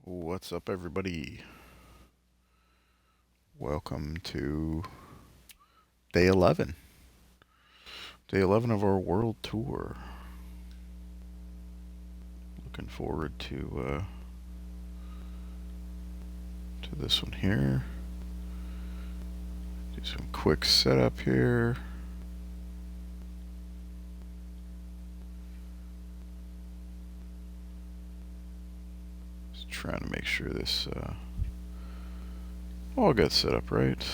What's up, everybody? Welcome to day 11. Day 11 of our world tour. Looking forward to this one here. Do some quick setup here. Just trying to make sure this all got set up right.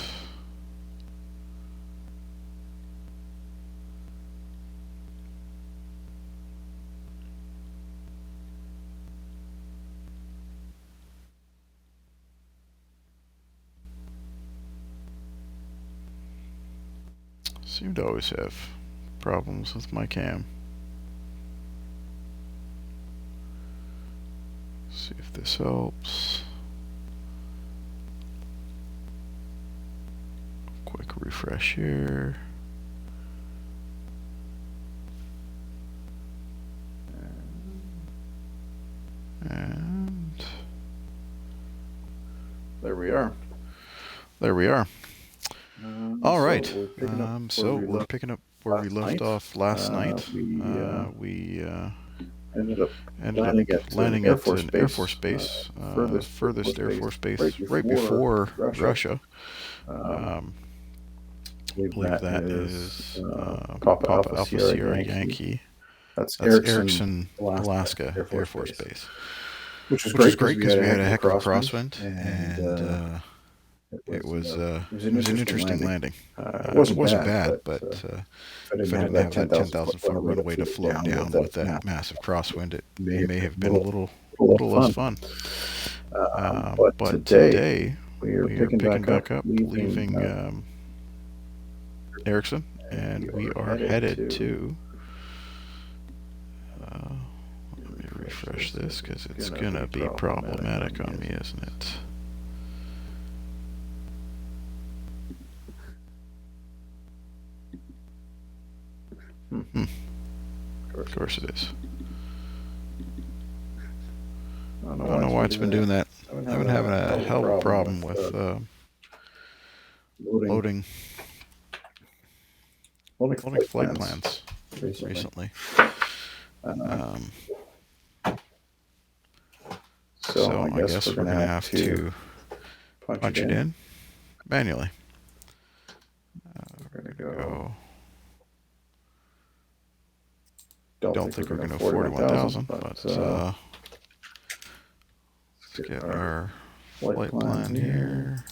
Seem to always have problems with my cam. See if this helps. Quick refresh here. And there we are. There we are. All right. So we're picking up where we left off last night. We ended up landing at an Air Force base, furthest Air Force base right before Russia. I believe that is Papa Alpha Sierra Yankee. That's Eareckson, Alaska Air Force Base. Which is great because we had a heck of a crosswind, and it was an interesting landing. It wasn't bad, but if I didn't have that 10,000 foot runway to float down with that massive crosswind, it may have been a little less fun. But today we are picking back up, leaving Eareckson, and we are headed to. Let me refresh this because it's gonna be problematic on me, isn't it? Of course it is. I don't know why it's been doing that. I've been having a hell of a problem with loading flight plans recently. So I guess we're gonna have to punch it in manually. We're gonna go. Don't think we're gonna go 41,000, but let's get our flight plan here.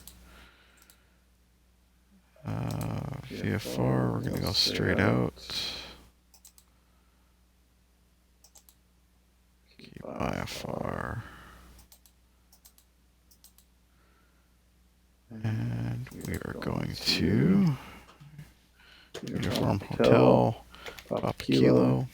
VFR, we're gonna go straight out. Keep IFR. And we are going to Uniform Hotel, Papa Kilo.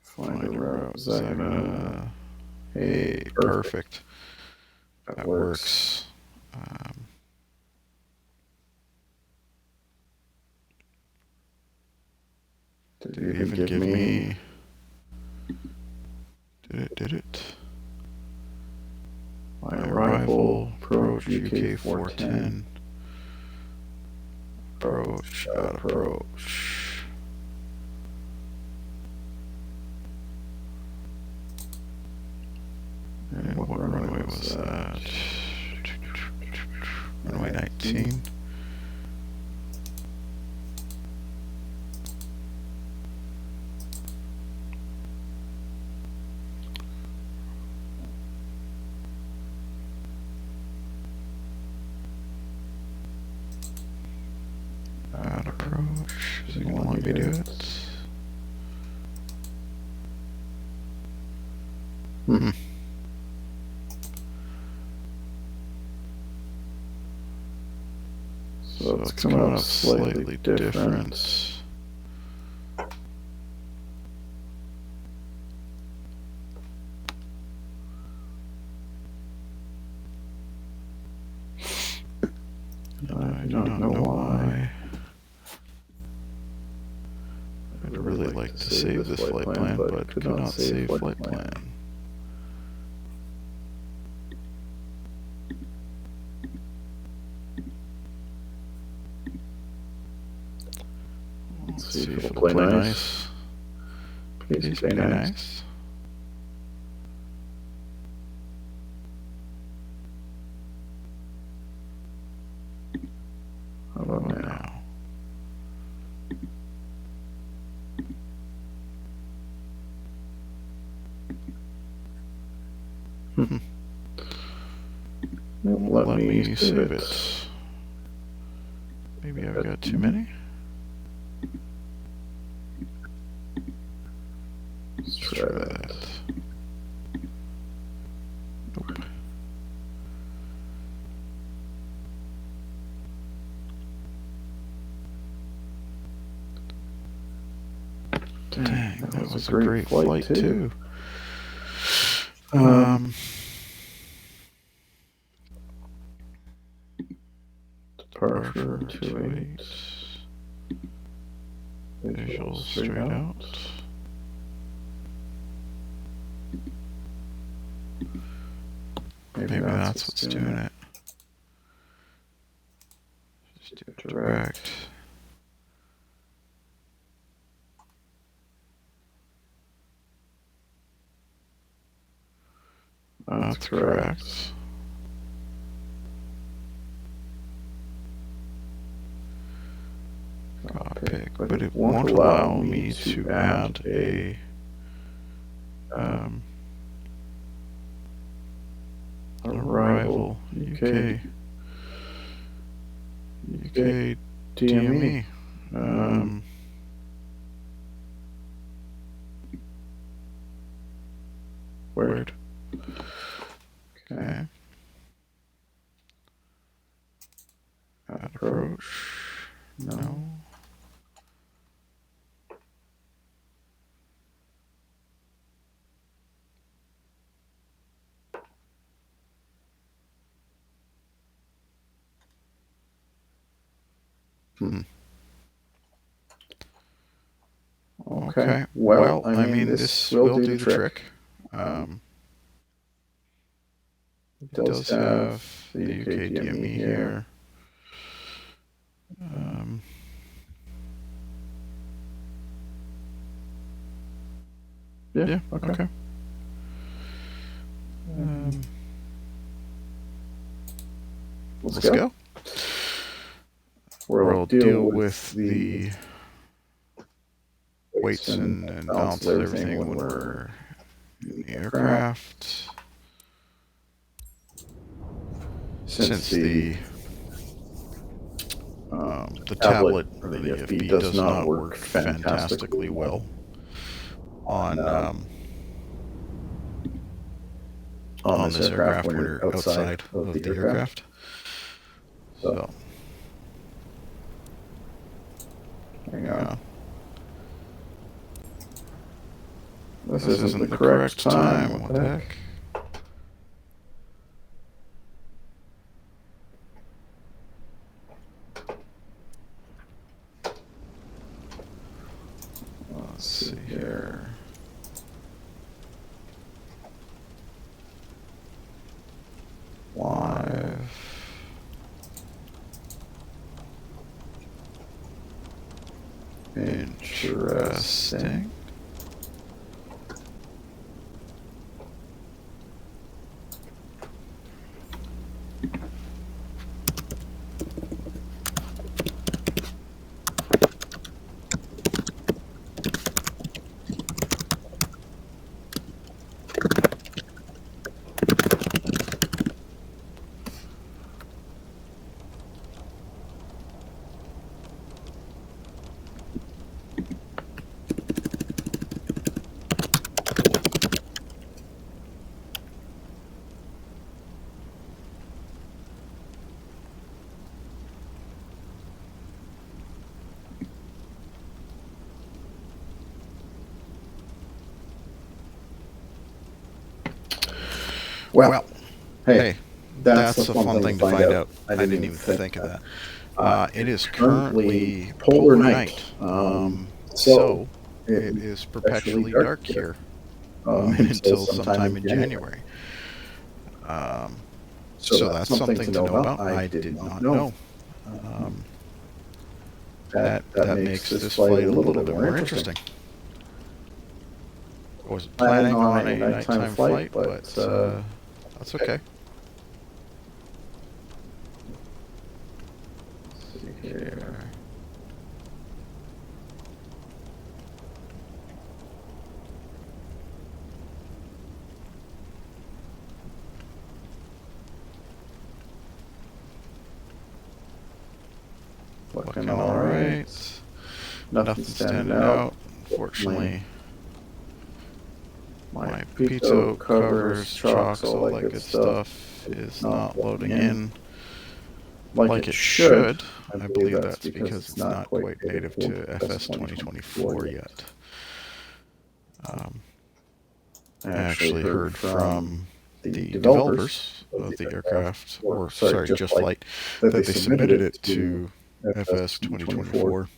Find a route. Hey, perfect. That works. Did it even give me? Did it? My arrival, approach UK 410. Approach, out approach. And what runway was that? Runway 19. Out approach. Is it going to let me do it? So it's coming up slightly different. I do not know why. this flight plan, but could not save flight plan. Let's see if it'll play nice. Please play nice. How about now? Let me save it. Maybe I've got too many. Let's try that. Nope. Dang, that was a great flight too. Departure 28. Visual straight out. Maybe that's what's doing it. Just do it direct. That's correct. Pick, but it won't allow me to add a arrival UK DME. Weird. Okay. Add approach. No. Okay. Well, I mean, this will do the trick. It does have the UK DME here. Yeah, okay. Let's go. We'll deal with the weights and balance everything when we're in the aircraft. Since the tablet, or the FB, does not work fantastically well on this aircraft when you're outside of the aircraft. So, hang on. This isn't the correct time. What the heck? Let's see here. Live. Interesting. Well, hey, that's a fun thing to find out. I didn't even think of that. It is currently polar night. So it is perpetually dark here until sometime in January. So that's something to know about. I did not know. That makes this flight a little bit more interesting. I was planning on a nighttime flight, but that's okay. Let's see here. Looking all right. Nothing standing out. Unfortunately, my pitot covers, chocks, all that good stuff is not loading in like it should. I believe that's because it's not quite native to FS2024 yet. I actually heard from the developers of the aircraft, or sorry, just flight, that they submitted it to FS2024.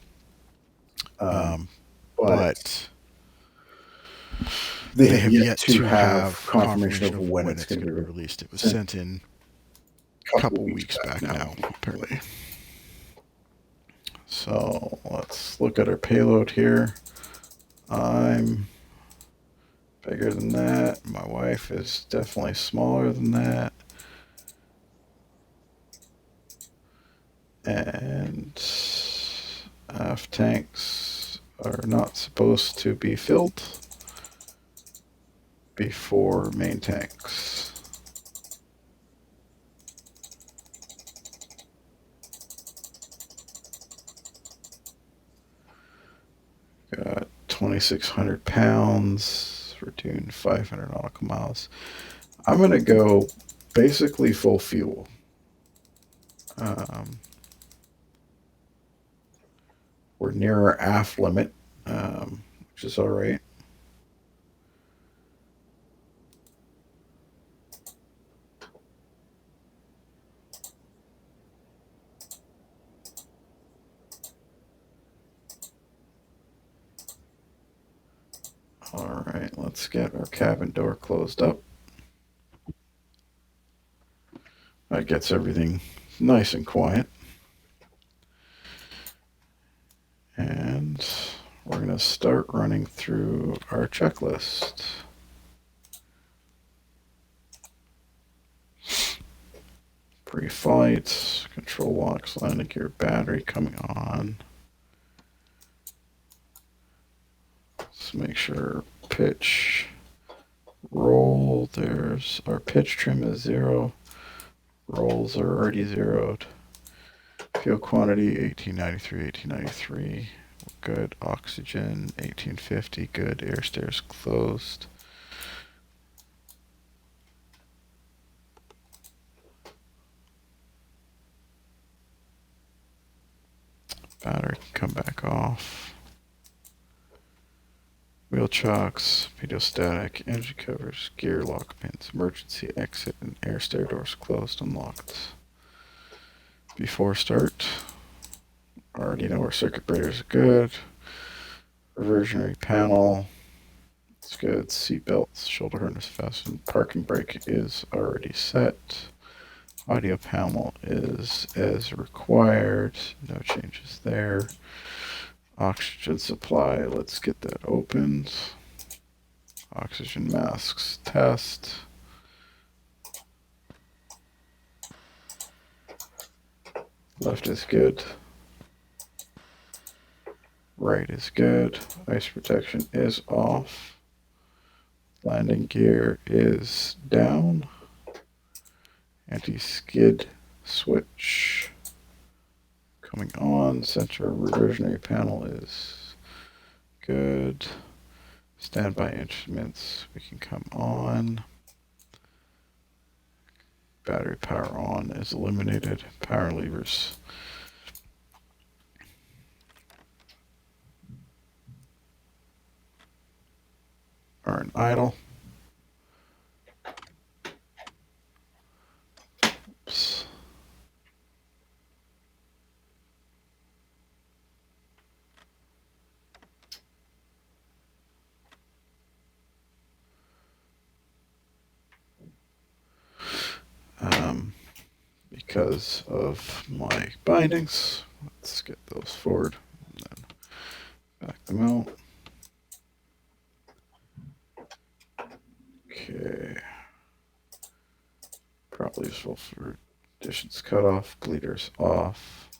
But they have yet to have confirmation of when it's going to be released. It was sent in a couple weeks back now, apparently. So let's look at our payload here. I'm bigger than that. My wife is definitely smaller than that. And aft tanks are not supposed to be filled before main tanks. Got 2,600 pounds. We're doing 500 nautical miles. I'm going to go basically full fuel. We're near our aft limit, which is all right. All right, let's get our cabin door closed up. That gets everything nice and quiet. And we're going to start running through our checklist. Pre-flight, control locks, landing gear, battery coming on. Let's make sure pitch, roll, there's our pitch trim is 0. Rolls are already zeroed. Fuel quantity 1893. Good. Oxygen 1850. Good. Air stairs closed. Battery can come back off. Wheel chocks, pedostatic, engine covers, gear lock pins, emergency exit, and air stair doors closed and locked. Before start, already know our circuit breakers are good. Reversionary panel, it's good. Seat belts, shoulder harness fastened. Parking brake is already set. Audio panel is as required. No changes there. Oxygen supply, let's get that opened. Oxygen masks test. Left is good. Right is good. Ice protection is off. Landing gear is down. Anti-skid switch coming on. Center reversionary panel is good. Standby instruments, we can come on. Battery power on is eliminated. Power levers are in idle. Oops. because of my bindings. Let's get those forward and then back them out. Okay. Probably useful for additions cut off, bleeders off,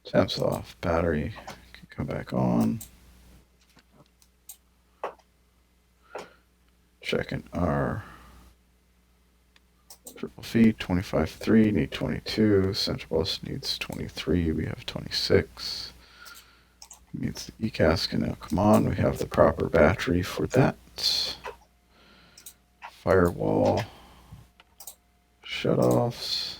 temps off, battery can come back on. Checking our triple feed, 25.3, need 22. Central bus needs 23, we have 26. Needs the ECAS can now come on, we have the proper battery for that. Firewall, shutoffs.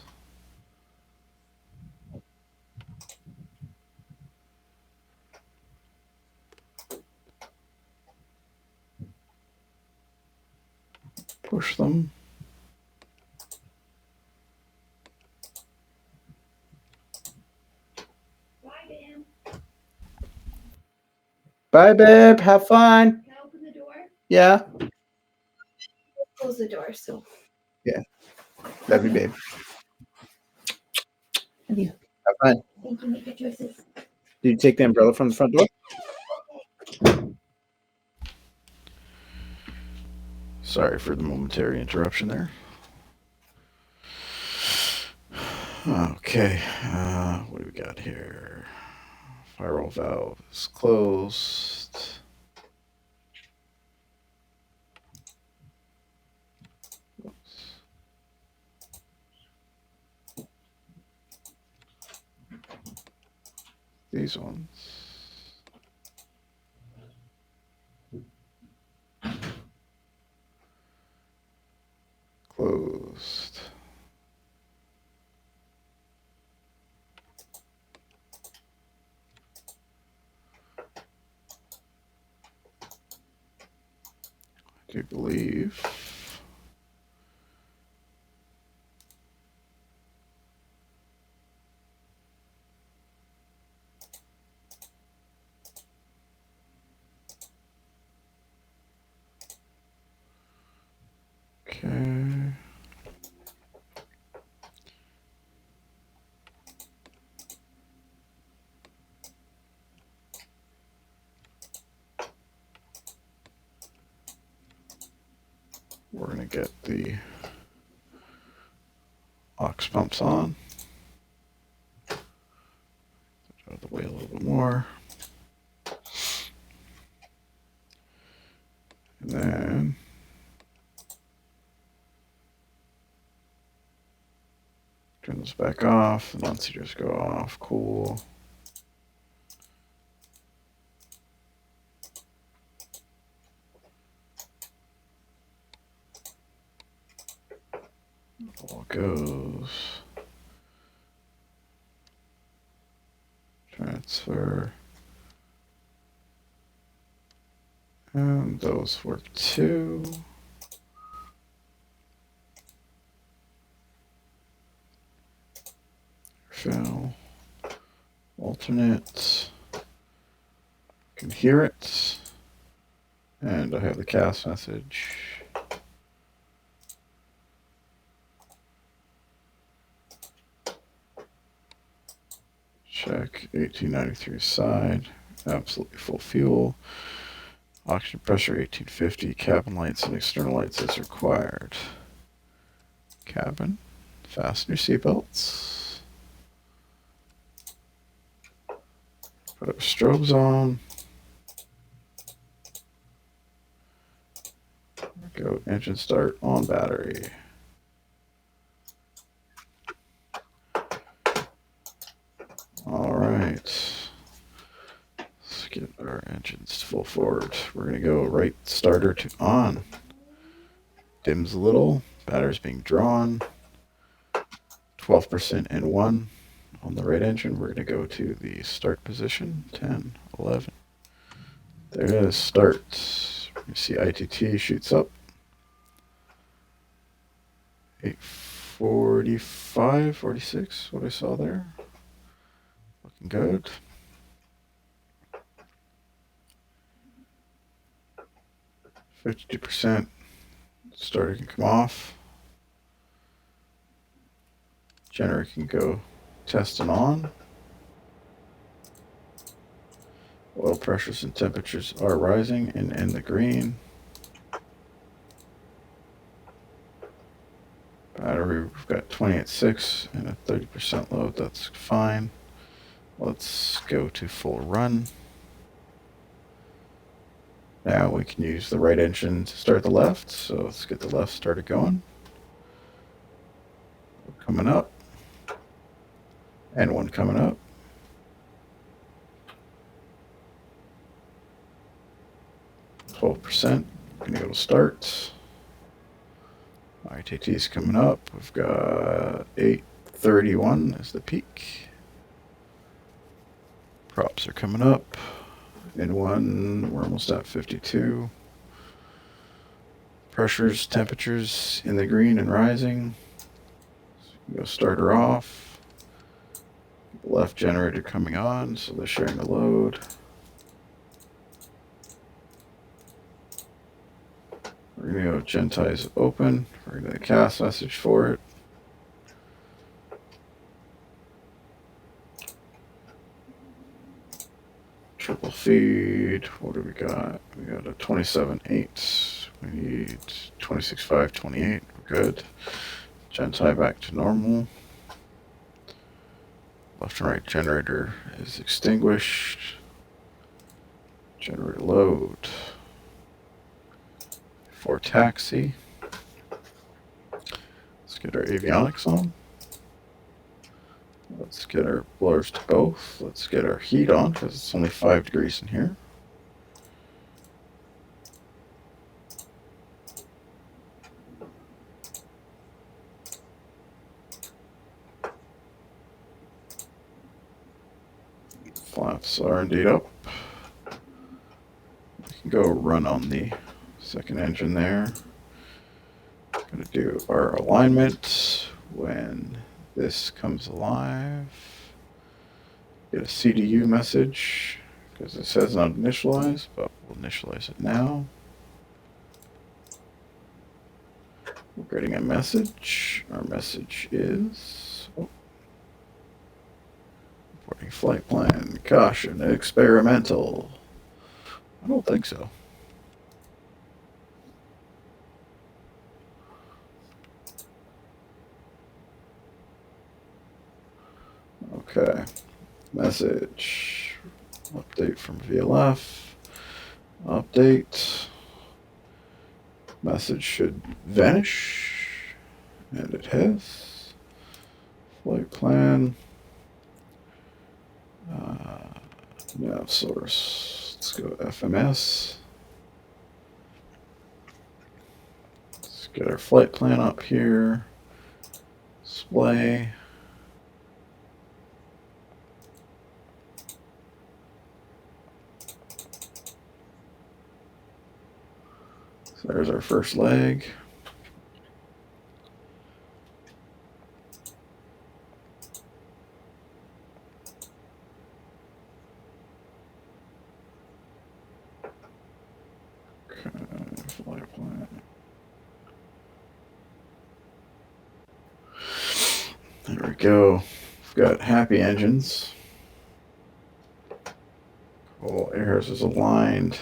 Push them. Bye, babe. Have fun. Can I open the door? Yeah. Close the door, so. Yeah. Love you, babe. Love you. Have fun. Thank you. Make good choices. Did you take the umbrella from the front door? Sorry for the momentary interruption there. Okay, what do we got here? Firewall valve is closed. Oops. These ones. Closed. I do believe. Okay. We're going to get the aux pumps on. Out of the way a little bit more. And then turn this back off. The non-seaters go off. Cool. All goes. Transfer. And those work too. Fill. Alternate. Can hear it. And I have the cast message. Check 1893 side. Absolutely full fuel. Oxygen pressure 1850. Cabin lights and external lights as required. Cabin. Fasten your seatbelts. Put our strobes on. Go engine start on battery. All right. Let's get our engines full forward. We're going to go right starter to on. Dims a little. Battery's being drawn. 12% in 1 on the right engine. We're going to go to the start position. 10, 11. There it is. Start. You see ITT shoots up. 845, 46, what I saw there. Looking good. %. Starter can come off. Generator can go test and on. Oil pressures and temperatures are rising and in the green. Battery, we've got 20 at 6 and a 30% load. That's fine. Let's go to full run. Now we can use the right engine to start the left. So let's get the left started going. Coming up. And one coming up. %. Gonna go to start. ITT is coming up. We've got 831 as the peak. Props are coming up. In one, we're almost at 52. Pressures, temperatures in the green and rising. So go start her off. Left generator coming on, so they're sharing the load. We're going to go Gentize open. We're going to get a cast message for it. Triple feed. What do we got? We got a 27.8. We need 26.5, 28. We're good. Genti back to normal. Left and right generator is extinguished. Generator load. For taxi. Let's get our avionics on. Let's get our blowers to both. Let's get our heat on because it's only 5 degrees in here. Flaps are indeed up. We can go run on the second engine there. Going to do our alignment. When this comes alive, get a CDU message because it says not initialized, but we'll initialize it now. We're getting a message. Our message is reporting flight plan. Caution, experimental. I don't think so. Okay, message, update from VLF, update, message should vanish, and it has, flight plan, nav source, let's go FMS, let's get our flight plan up here, display. So there's our first leg. Okay, flight plan. There we go. We've got happy engines. Cool, airs is aligned.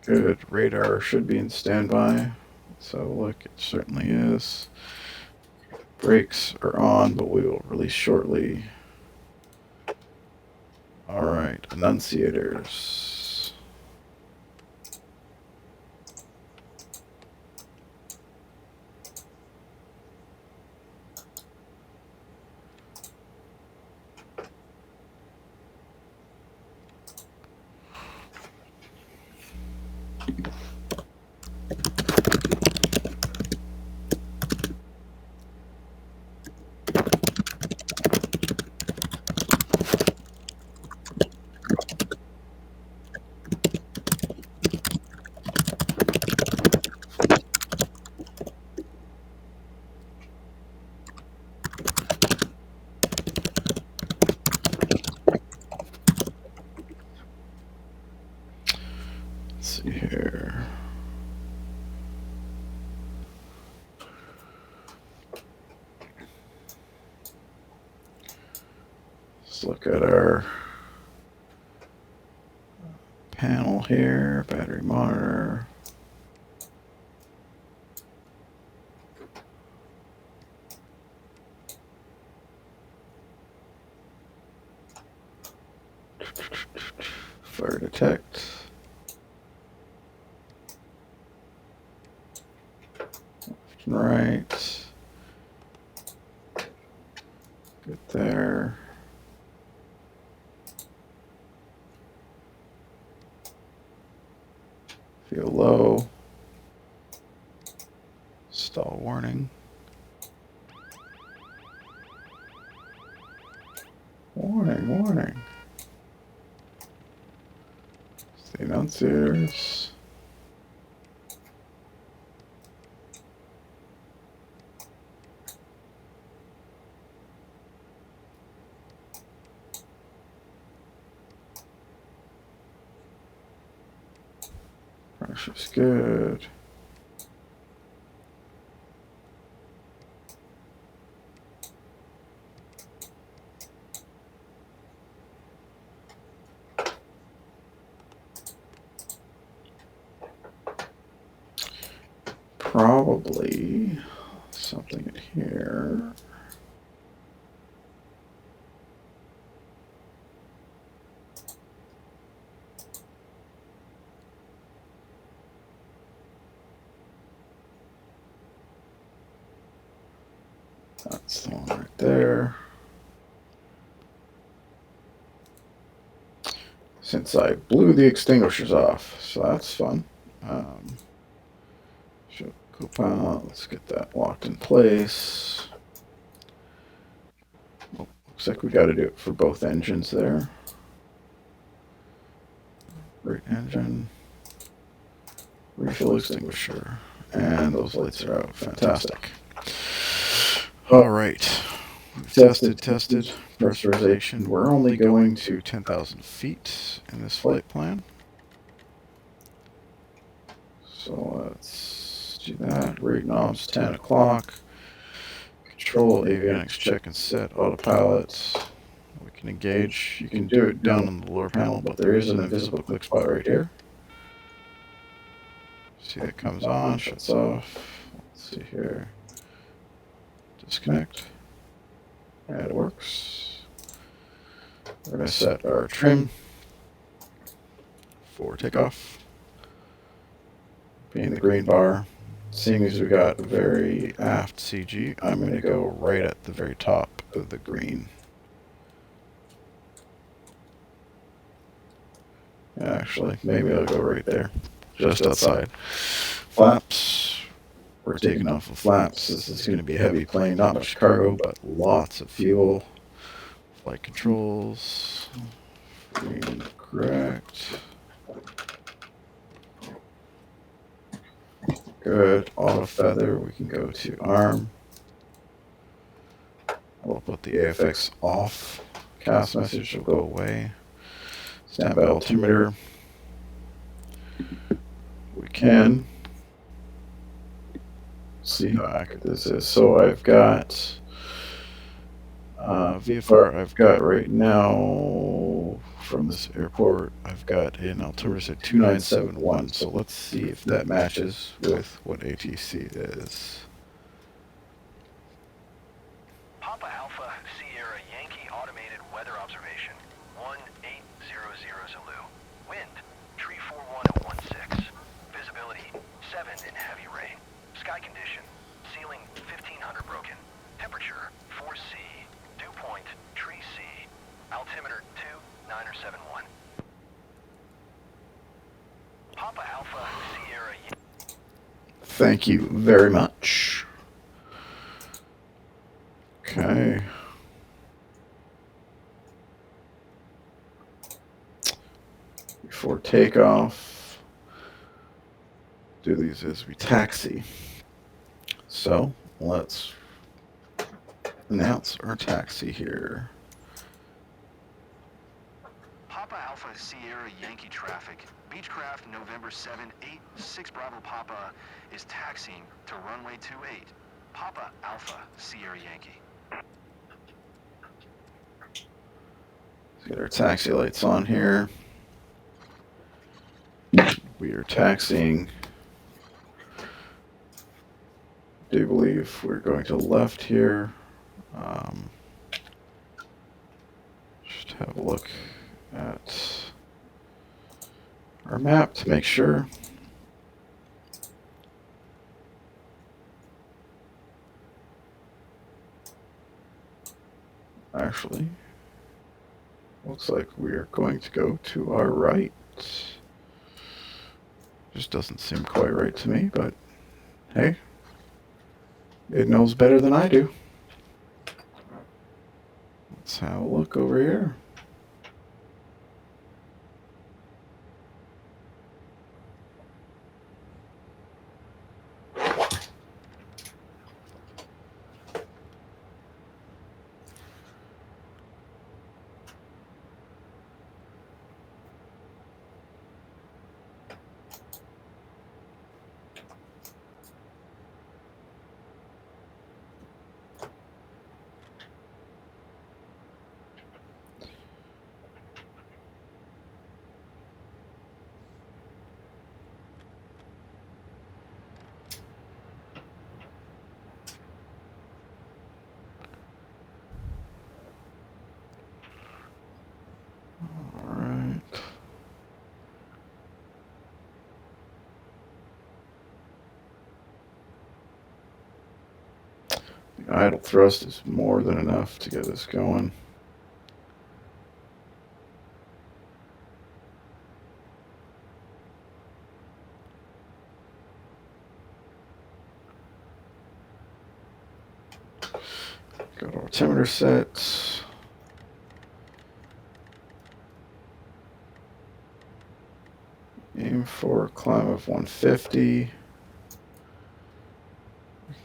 Good, radar should be in standby. So look, it certainly is. Brakes are on, but we will release shortly. All right, annunciators. Let's see here. look at our panel here, battery monitor. Fire detect. Left and right. Good there. Feel low. Stall warning. Warning, warning. Stay downstairs. Pressure's good. Probably something in here. That's the one right there. Since I blew the extinguishers off, so that's fun. Show co-pilot, let's get that locked in place. Oh, looks like we got to do it for both engines there. Right engine, refill extinguisher, and those lights are out. Fantastic. All right. We've tested. Pressurization. We're only going to 10,000 feet in this flight plan. So let's do that. Rate knobs 10 o'clock. Control avionics check and set autopilot. We can engage. You can do it down on the lower panel, but there is an invisible click spot right here. See, that comes on, shuts off. Let's see here. Disconnect. And it works. We're going to set our trim for takeoff. Being the green bar. Seeing as we got very aft CG, I'm going to go right at the very top of the green. Actually, maybe I'll go right there, just outside. Flaps. We're taking off the flaps. This is going to be a heavy plane, not much cargo, but lots of fuel. Flight controls. Green, correct. Good. Auto feather. We can go to arm. We'll put the AFX off. Cast message will go away. Standby altimeter. We can see how accurate this is. So I've got VFR. I've got right now from this airport. I've got an altimeter at 2971. So let's see if that matches with what ATC is. Papa Alpha Sierra Yankee automated weather observation 1800 Zulu. Wind 341 at 16. Visibility 7 in heavy rain. Sky condition ceiling 1500 broken. Temperature 4C. Dew point tree C. Altimeter 2971. Papa Alpha Sierra. Thank you very much. Okay. Before takeoff, do these as we taxi. So let's announce our taxi here. Papa Alpha Sierra Yankee traffic. Beechcraft November 786 Bravo Papa is taxiing to runway 28. Papa Alpha Sierra Yankee. Let's get our taxi lights on here. We are taxiing. I do believe we're going to the left here. Just have a look at our map to make sure. Actually, looks like we are going to go to our right. Just doesn't seem quite right to me, but hey, it knows better than I do. Let's have a look over here. The idle thrust is more than enough to get us going. Got our altimeter set. Aim for a climb of 150.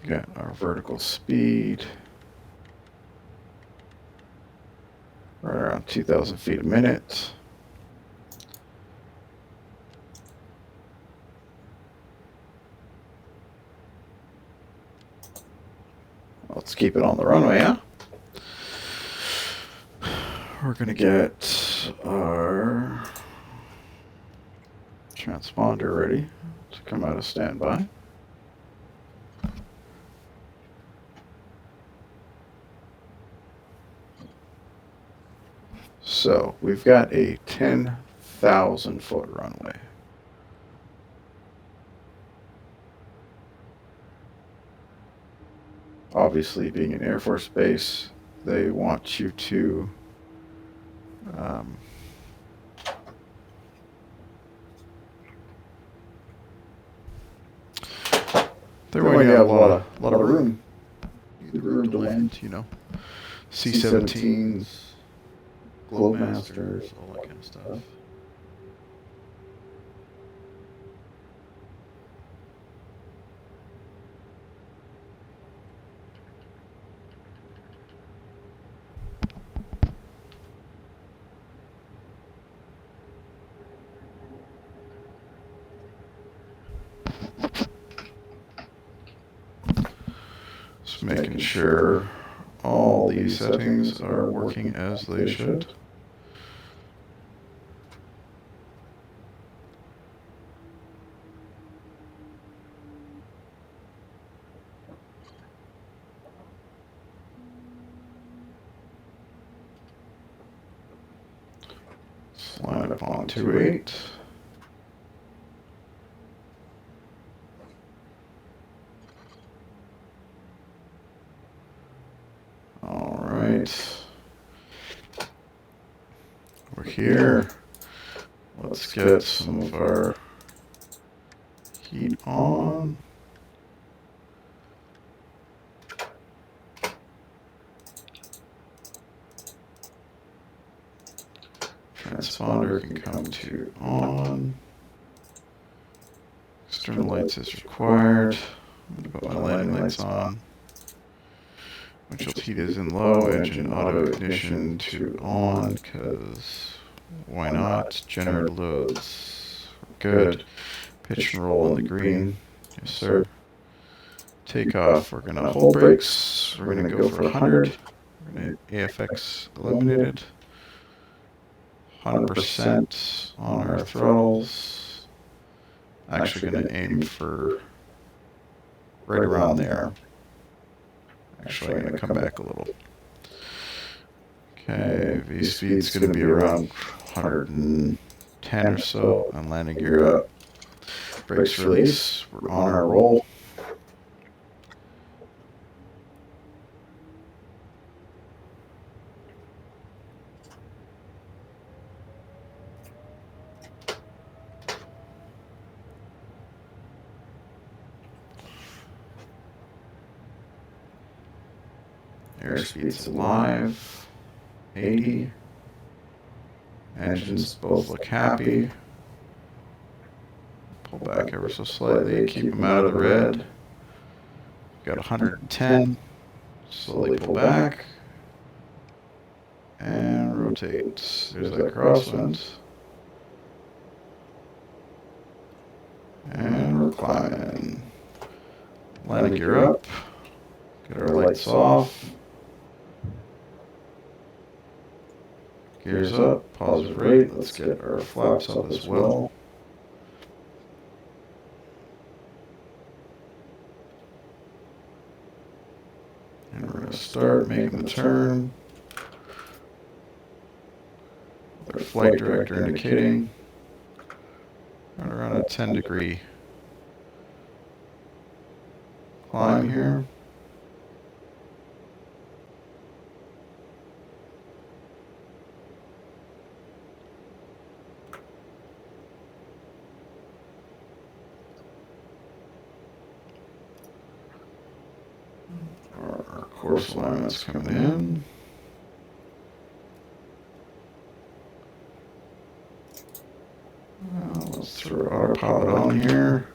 We got our vertical speed right around 2,000 feet a minute. Let's keep it on the runway, huh? We're going to get our transponder ready to come out of standby. So we've got a 10,000 foot runway. Obviously, being an Air Force base, they want you to they want you to have a lot of room. Room to land, you know. C-17s, Globemasters, all that kind of stuff. Just making sure all these settings are working as they should. Slide up on 28. All right. We're here. Let's get some of our heat on. Transponder can come to on. External lights is required. I'm going to put my landing lights on. Windshield heat is in low. Engine auto ignition to on, because why not? Generator loads. Good. Pitch and roll in the green. Yes, sir. Takeoff. We're going to hold brakes. We're going to go for 100. We're going to AFX eliminated. 100% on our throttles. Actually going to aim for right around there. Actually, I'm going to come back a little. Okay, V-speed's going to be around 110 or so. I'm landing gear up. Brakes release. We're on our roll. Airspeed's alive. 80. Engines both look happy. Pull back ever so slightly, keep them out of the red. Got 110. Slowly pull back. And rotate. There's that crosswind. And we're climbing. Landing gear up. Get our lights off. Gears up, positive rate. Let's get our flaps up as well. And we're going to start making the turn. With our flight director indicating right around a 10-degree climb here. Our course alignment's coming in. Well, let's throw autopilot on here.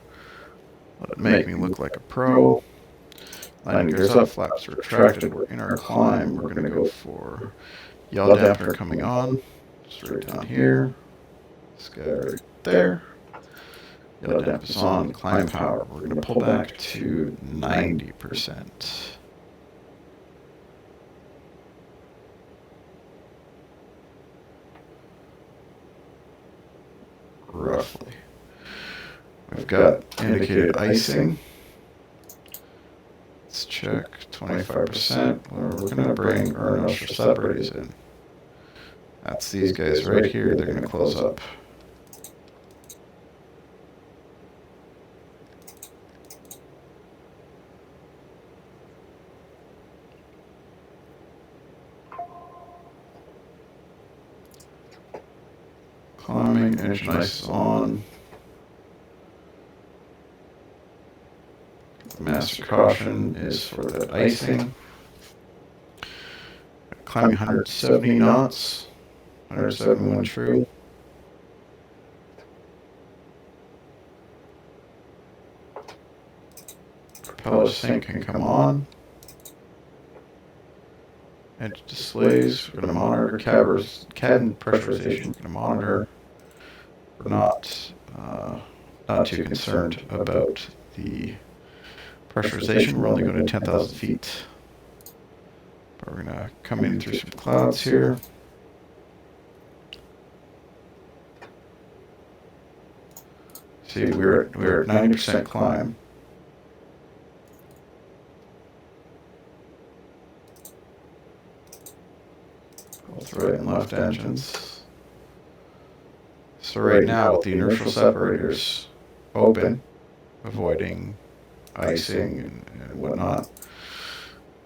Let it make me look like a pro. Landing gears up, flaps retracted. We're in our climb. We're going to go for yaw dampener coming on. Straight down here. This guy right there. Yaw damp is on. Climb power. We're going to pull back to 90%. Roughly. We've got indicated icing. Let's check 25%. We're going to bring our inertial separators in. That's these guys right here. They're going to close up. Climbing, engine ice is on. The master caution is for that icing. Climbing 170 knots, 171 true. Propeller sync can come on. Edge displays, we're going to monitor cabin pressurization. We're going to monitor. We're not too concerned about the pressurization. We're only going to 10,000 feet. But we're going to come in through some clouds here. See, we're at 90% climb. Both right and left engines. So right now with the inertial separators open, avoiding icing and whatnot,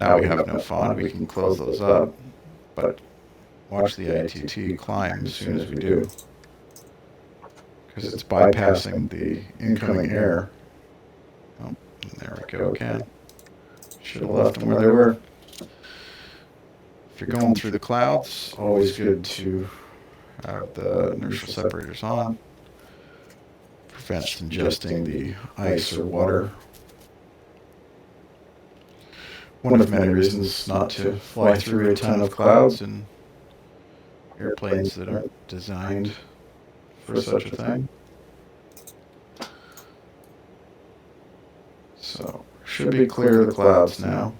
now we have no fun. We can close those up, but watch the ITT climb as soon as we do, because it's bypassing the incoming air. Oh, there we go again. Should have left them where they were. If you're going through the clouds, always good to have the inertial separators on. Prevents ingesting the ice or water. One of many reasons not to fly through a ton of clouds in airplanes that aren't designed for such a thing. So, should be clear of the clouds now.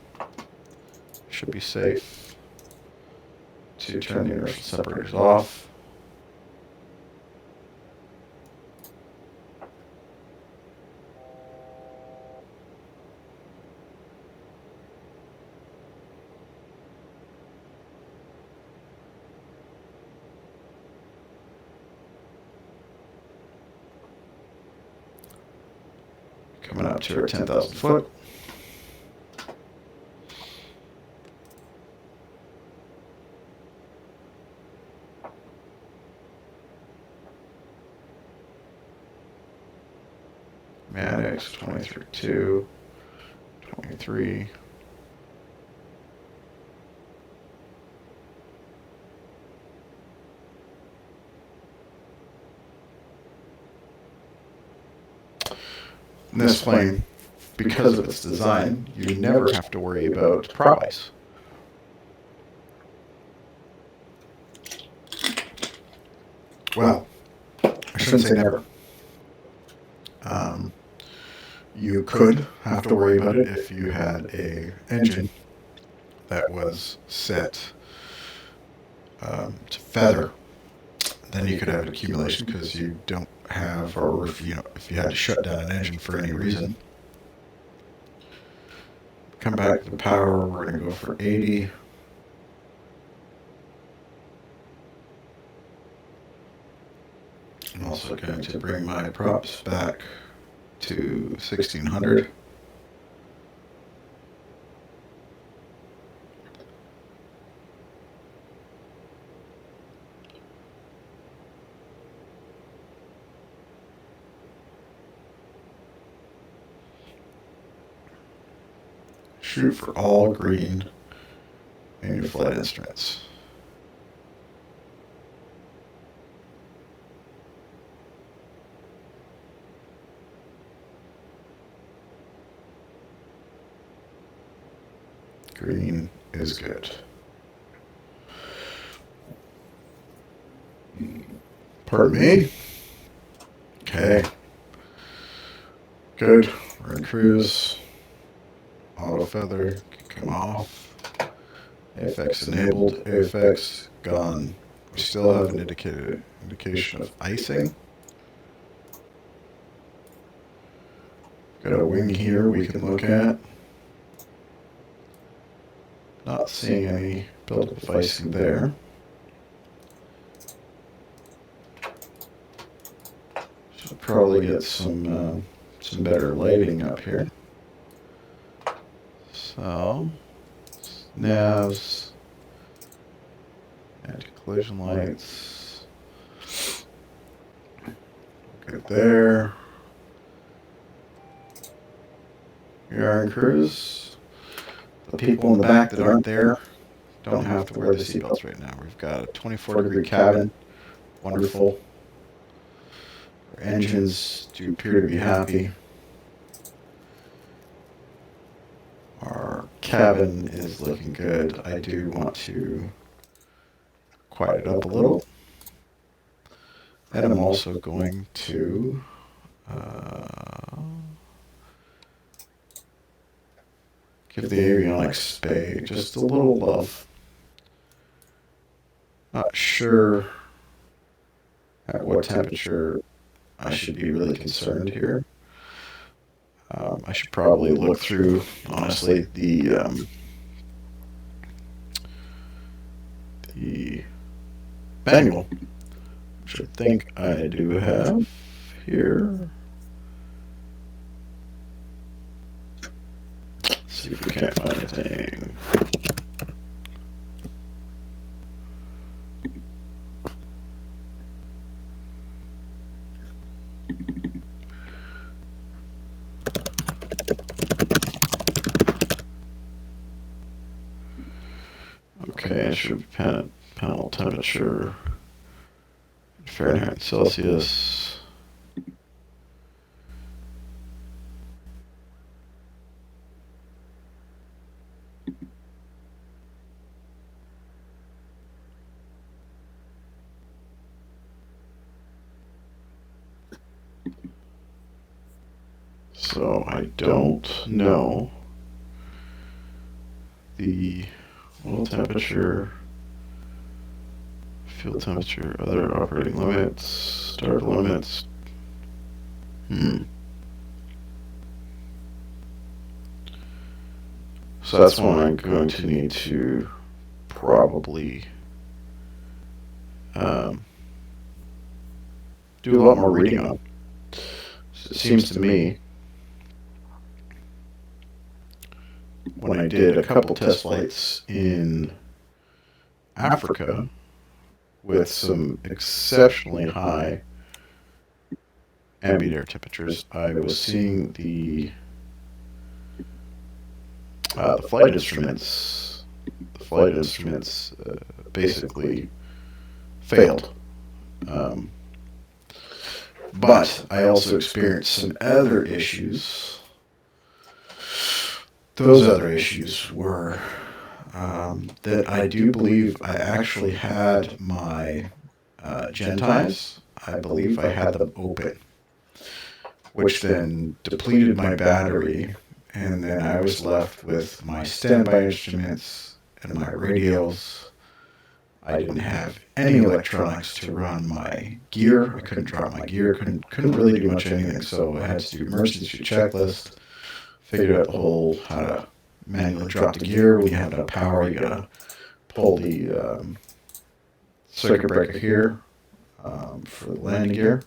Should be safe to turn the inertial separators off. Coming up to our 10,000 foot. Maddox 23.2, 23. And this plane, because of its design, you never have to worry about prop ice. Well, I shouldn't say never. You could have to worry about it if you had a engine that was set to feather. Then you could have an accumulation because you don't have, or if you had to shut down an engine for any reason. Come back to the power. We're going to go for 80. I'm also going to bring my props back to 1600. Shoot for all green in your flight instruments. Green is good. Pardon me. Okay. Good. We're in cruise. Auto feather. Come off. AFX enabled. AFX gone. We still have an indication of icing. Got a wing here we can look at. Not seeing any buildup of icing there. Should probably get some better lighting up here. So, navs, anti-collision lights. Good there. We are in cruise. The people in the back that aren't there don't have to wear the seatbelts right now. We've got a 24-degree cabin. Wonderful. Our engines do appear to be happy. Our cabin is looking good. I do want to quiet it up a little. And I'm also going to give the avionics bay just a little love. Not sure at what temperature I should be really concerned here. I should probably look through, honestly, the manual, which I think I do have here. Let's see if we can't find anything. Okay, I should panel temperature, Fahrenheit and Celsius. So I don't know the oil temperature, fuel temperature, other operating limits, start limits. So that's one I'm going to need to probably do a lot more reading on. So it seems to me when I did a couple test flights in Africa with some exceptionally high ambient air temperatures, I was seeing the flight instruments. The flight instruments basically failed. But I also experienced some other issues. Those other issues were that I do believe I actually had my genties. I believe I had them open, which then depleted my battery, and then I was left with my standby instruments and my radios. I didn't have any electronics to run my gear. I couldn't drop my gear. Couldn't really do much anything. So I had to do emergency checklist. Figured out the whole how to manually drop the gear. When you have no power, you gotta pull the circuit breaker here for the landing gear.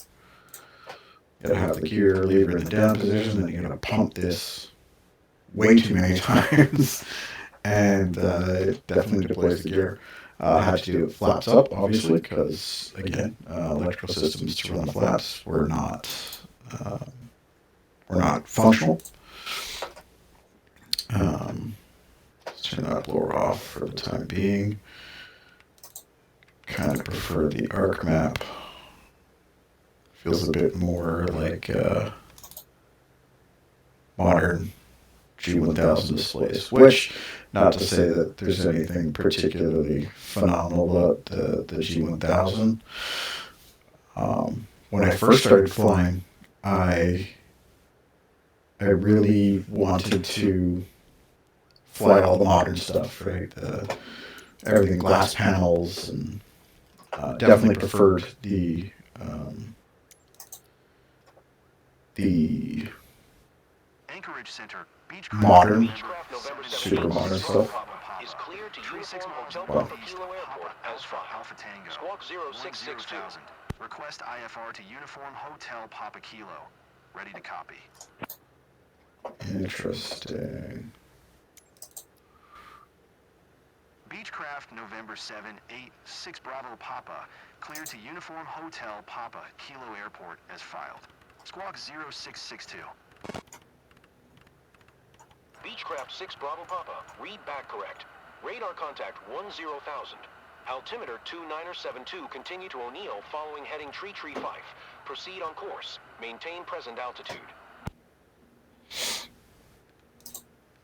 You gotta have the gear lever in the down position, and you gotta pump this way too many times, and it definitely deploys the gear. Had to do it flaps up, obviously, because again, electrical systems to run the flaps were not functional. Let's turn that blower off for the time being. Kind of prefer the arc map. Feels a bit more like modern G1000 displays, which, not to say that there's anything particularly phenomenal about the G1000. When I first started flying, I really wanted to fly all the modern stuff, right? Everything glass panels, and definitely preferred the Anchorage Center, modern, Beechcraft November super 17 modern stuff. is clear to uniform Hotel Wow. Papa Kilo Airport as filed. Alpha Tango. Squawk 0662. Request IFR to uniform Hotel Papa Kilo. Ready to copy. Interesting. Beechcraft November 786 Bravo Papa, cleared to uniform Hotel Papa Kilo Airport as filed. Squawk 0662. Beechcraft 6 Bravo Papa, read back correct. Radar contact 10,000. Altimeter 2972, continue to O'Neill following heading Tree 5. Proceed on course. Maintain present altitude.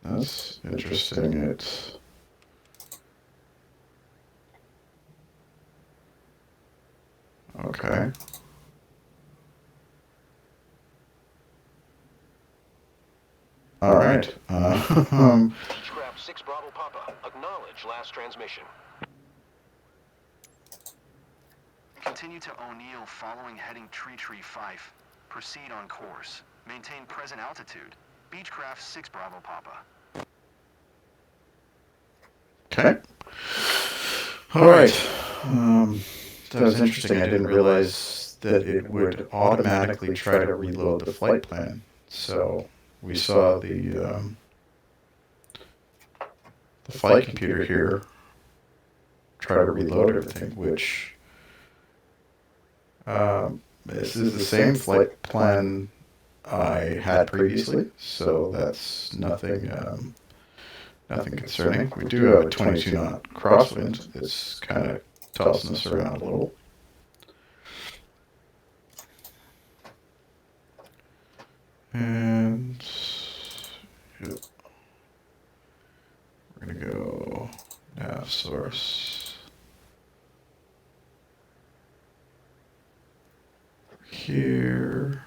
That's interesting. It's okay. All right. Beechcraft 6 Bravo Papa, acknowledge last transmission. Continue to O'Neill following heading Tree 5. Proceed on course. Maintain present altitude. Beechcraft 6 Bravo Papa. Okay. All right. That was interesting. I didn't realize that it would automatically try to reload the flight plan. So we saw the flight computer here try to reload everything, which this is the same flight plan I had previously, so that's nothing concerning. We do have a 22 knot crosswind. It's kind of tossing us around a little. And yep. We're gonna go nav source here.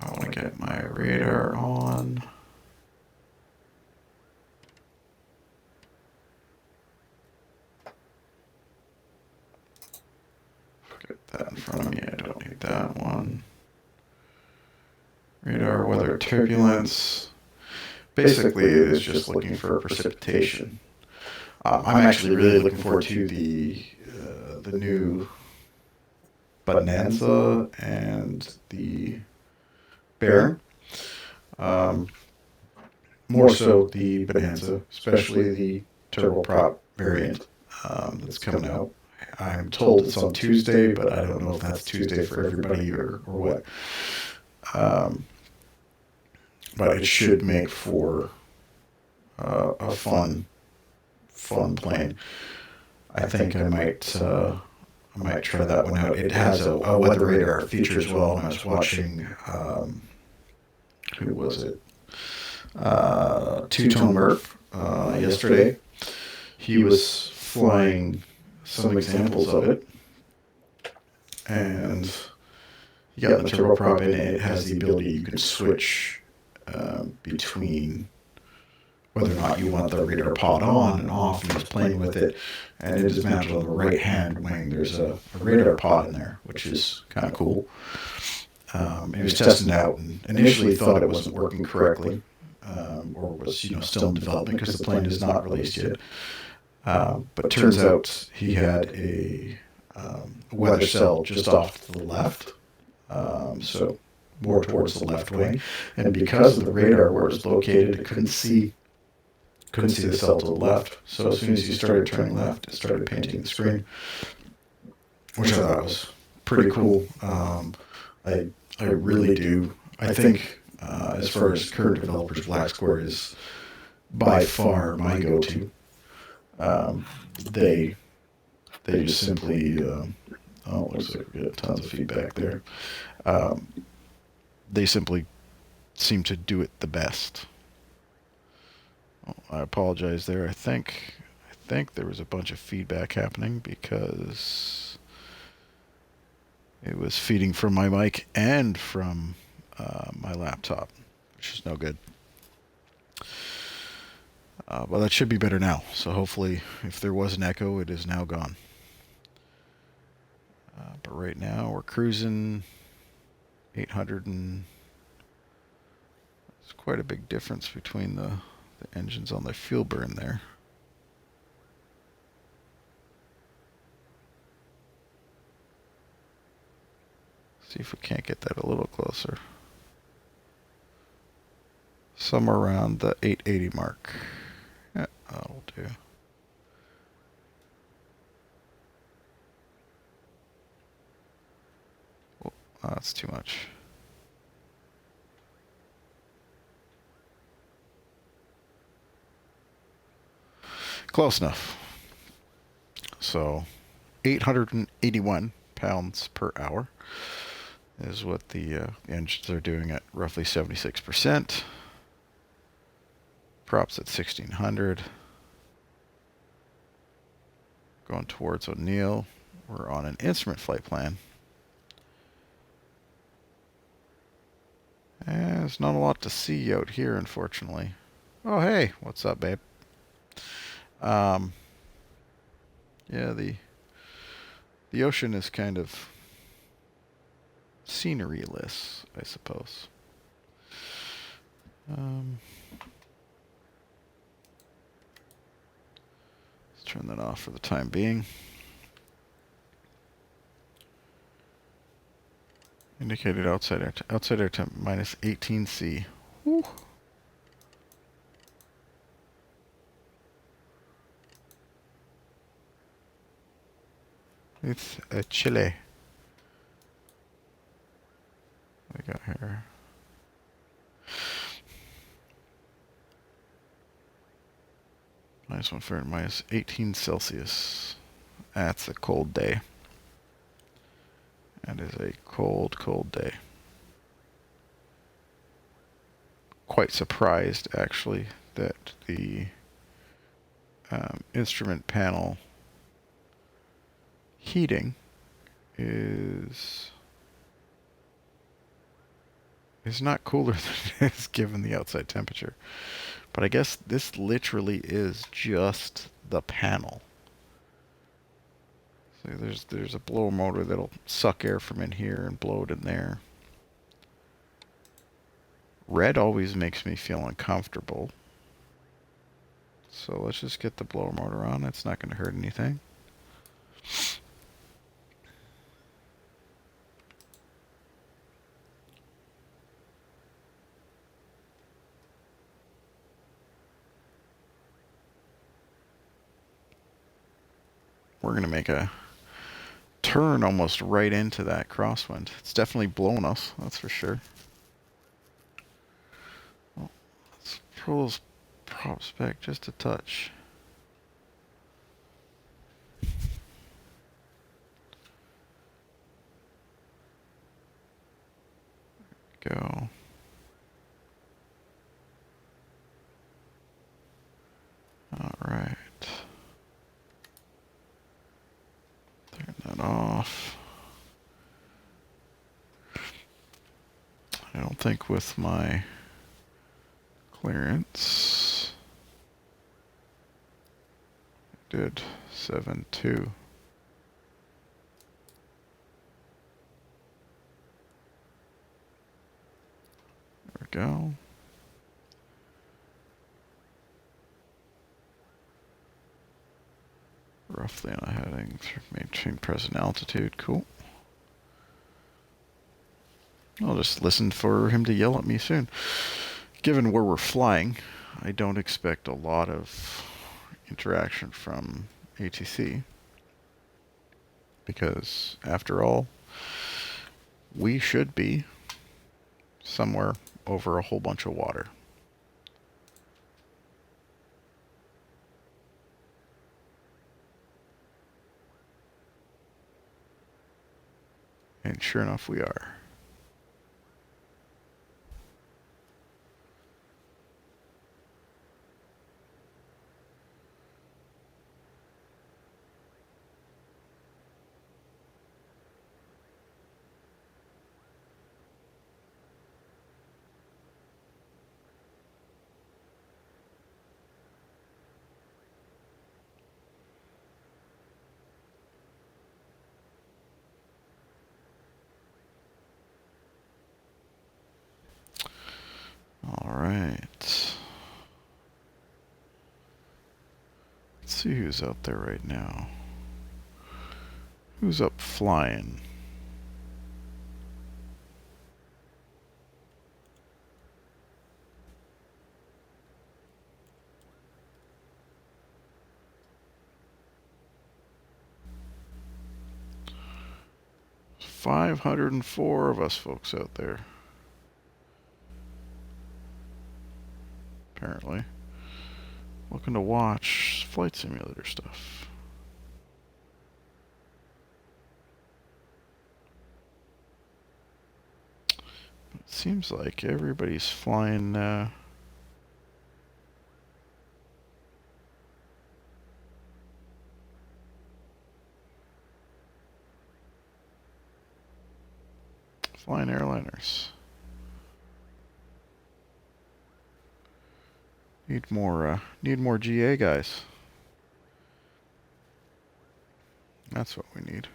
I want to get my radar on. Get that in front of me. I don't need that one. Radar, weather, turbulence. Basically, it is just looking for precipitation. I'm actually really looking forward to the new Bonanza and the Bering. More so the Bonanza, especially the turboprop variant that's coming out. I'm told it's on Tuesday, but I don't know if that's Tuesday for everybody or what. But it should make for a fun plane. I think I might try that one out. It has a weather radar feature as well. And I was watching, who was it? Two-Tone Murph yesterday. He was flying some examples of it, and you got the turboprop in it. It has the ability you can switch between whether or not you want the radar pod on and off, and just playing with it. And it is mounted on the right-hand wing. There's a radar pod in there, which is kind of cool. He was testing it out, and initially thought it wasn't working correctly, or was still in development because the plane is not released yet. But turns out he had a weather cell just off to the left, so more towards the left wing. And because of the radar where it was located, it couldn't see the cell to the left. So as soon as you started turning left, it started painting the screen, which I thought was pretty cool. I really do. I think as far as current developers, Blacksquare is by far my go-to. They just simply looks like we got tons of feedback there. They simply seem to do it the best. I apologize there. I think there was a bunch of feedback happening because it was feeding from my mic and from my laptop, which is no good. Well, that should be better now. So hopefully, if there was an echo, it is now gone. But right now, we're cruising 800 and... There's quite a big difference between the engines on the fuel burn there. See if we can't get that a little closer. Somewhere around the 880 mark. Yeah, that'll do. Oh, that's too much. Close enough. So 881 pounds per hour is what the engines are doing at roughly 76%. Props at 1600. Going towards O'Neill. We're on an instrument flight plan. And there's not a lot to see out here, unfortunately. Oh, hey, what's up, babe? Yeah, the ocean is kind of scenery-less, I suppose. Let's turn that off for the time being. Indicated outside air temp minus 18°C. Whew. It's a chilly. What we got here? Minus 1 Fahrenheit, minus 18 Celsius. That's a cold day. That is a cold, cold day. Quite surprised, actually, that the instrument panel heating is not cooler than it is given the outside temperature. But I guess this literally is just the panel. So there's a blower motor that'll suck air from in here and blow it in there. Red always makes me feel uncomfortable. So let's just get the blower motor on. It's not going to hurt anything. we're going to make a turn almost right into that crosswind. It's definitely blowing us, that's for sure. Well, let's pull those props back just a touch. Go. All right. Turn that off. I don't think with my clearance I did 7.2. There we go. Roughly on a heading, maintain present altitude. Cool. I'll just listen for him to yell at me soon. Given where we're flying, I don't expect a lot of interaction from ATC. Because, after all, we should be somewhere over a whole bunch of water. And sure enough, we are. All right. Let's see who's out there right now. Who's up flying? There's 504 of us folks out there. Apparently. Looking to watch flight simulator stuff. It seems like everybody's flying flying airliners. Need more GA guys. That's what we need.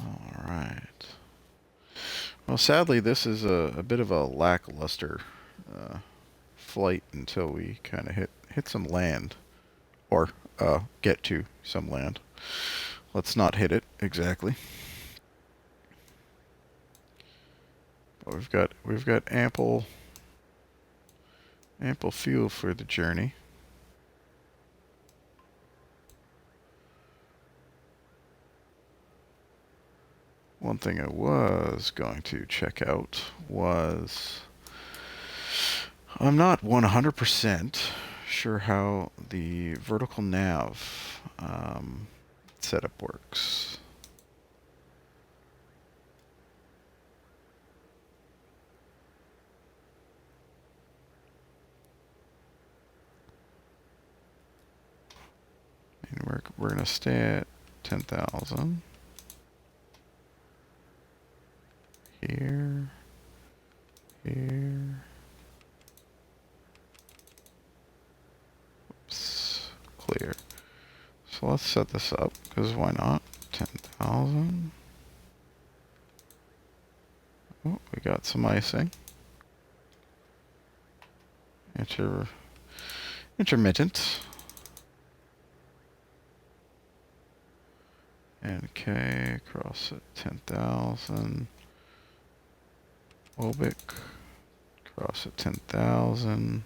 All right. Well, sadly, this is a bit of a lackluster flight until we kind of hit some land, or get to some land. Let's not hit it exactly. But we've got ample fuel for the journey. One thing I was going to check out was, I'm not 100% sure how the vertical nav setup works. And we're gonna stay at 10,000. Here. Oops, clear. So let's set this up, because why not? 10,000. Oh, we got some icing. intermittent. And K cross at 10,000. Obic cross at 10,000.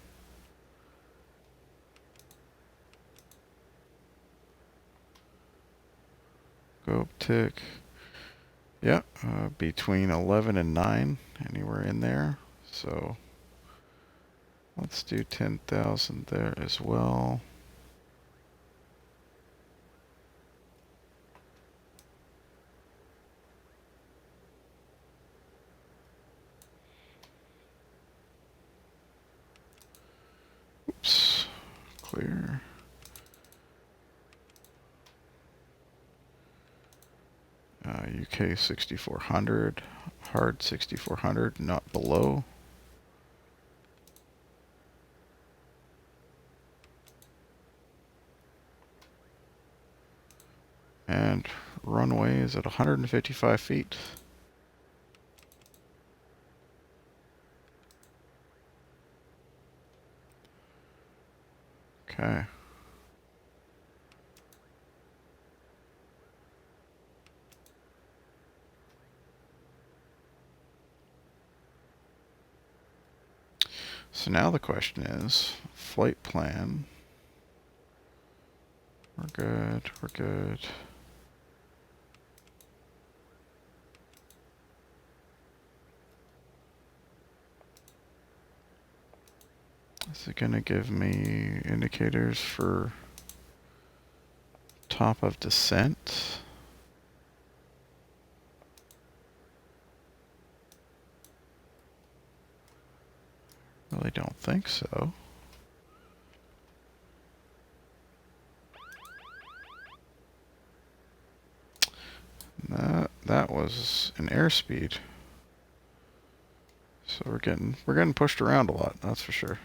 Go tick. Yeah, between 11 and 9, anywhere in there. So let's do 10,000 there as well. Oops, clear. UK 6400, hard 6400, not below. And runway is at 155 feet. Okay. So now the question is, flight plan. We're good, we're good. Is it gonna give me indicators for top of descent? Really don't think so. That was an airspeed. So we're getting pushed around a lot, that's for sure.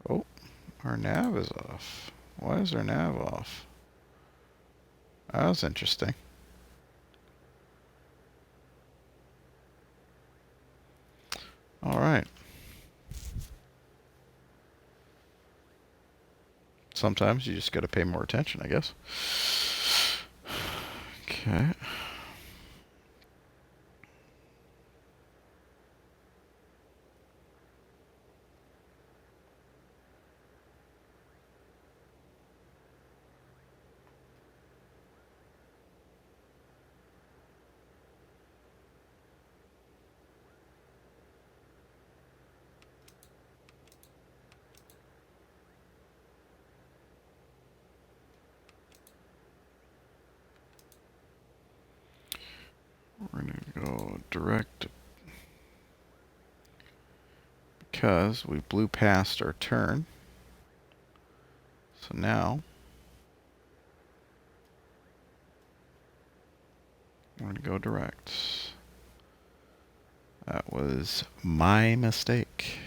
Oh, our nav is off. Why is our nav off? That was interesting. All right. Sometimes you just got to pay more attention, I guess. Okay. We're going to go direct because we blew past our turn. So now we're going to go direct. That was my mistake.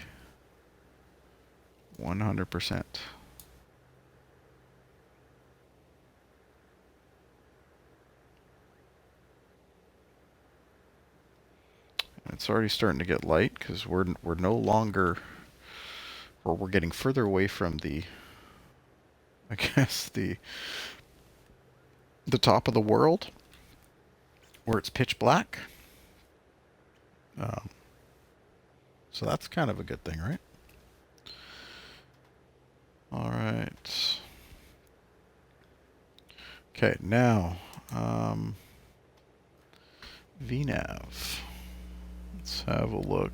100%. It's already starting to get light because we're no longer, or we're getting further away from the, I guess the top of the world where it's pitch black. So that's kind of a good thing, right? All right. Okay, now VNAV. Let's have a look.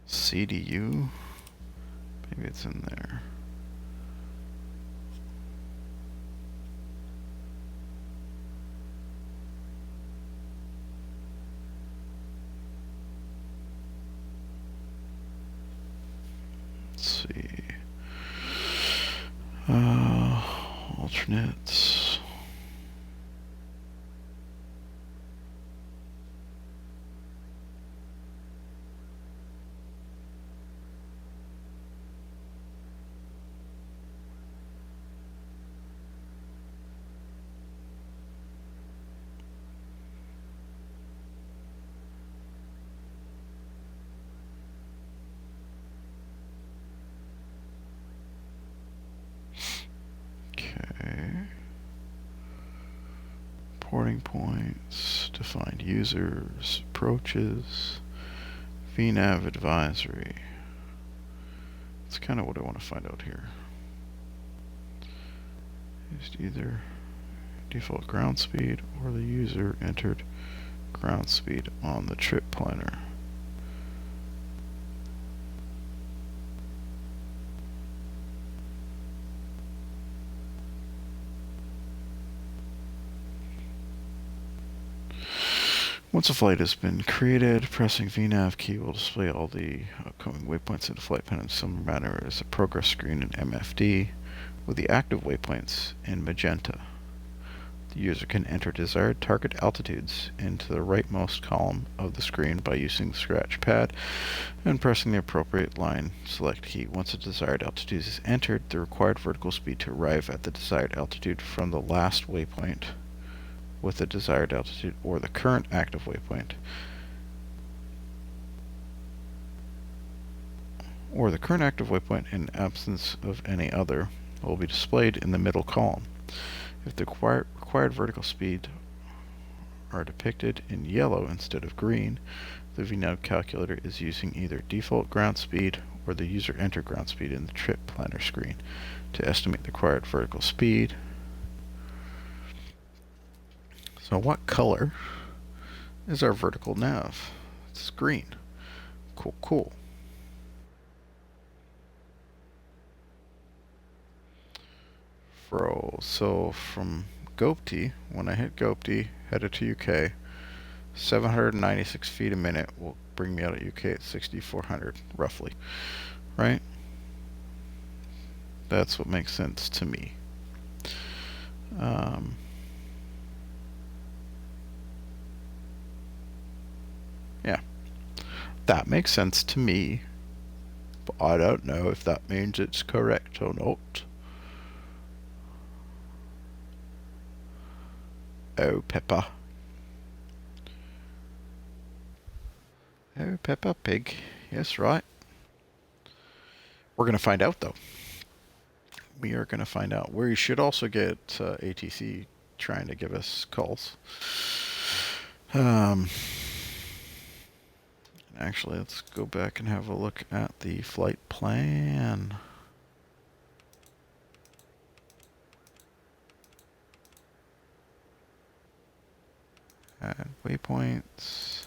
CDU. Maybe it's in there. let's see. Alternates. Porting points, defined users, approaches, VNav advisory. That's kind of what I want to find out here. Used either default ground speed or the user entered ground speed on the trip planner. Once a flight has been created, pressing VNav key will display all the upcoming waypoints in the flight plan in some manner as a progress screen in MFD, with the active waypoints in magenta. The user can enter desired target altitudes into the rightmost column of the screen by using the scratch pad and pressing the appropriate line select key. Once a desired altitude is entered, the required vertical speed to arrive at the desired altitude from the last waypoint with the desired altitude or the current active waypoint in absence of any other will be displayed in the middle column. If the required vertical speed are depicted in yellow instead of green, the VNav calculator is using either default ground speed or the user entered ground speed in the trip planner screen to estimate the required vertical speed. So what color is our vertical nav? It's green. Cool, cool. So from Gopti, when I hit Gopti, headed to UK, 796 feet a minute will bring me out of UK at 6,400, roughly. Right? That's what makes sense to me. Yeah. That makes sense to me. But I don't know if that means it's correct or not. Oh, Peppa. Oh, Peppa Pig. Yes, right. We're going to find out, though. We are going to find out. We should also get ATC trying to give us calls. Actually, let's go back and have a look at the flight plan. Add waypoints.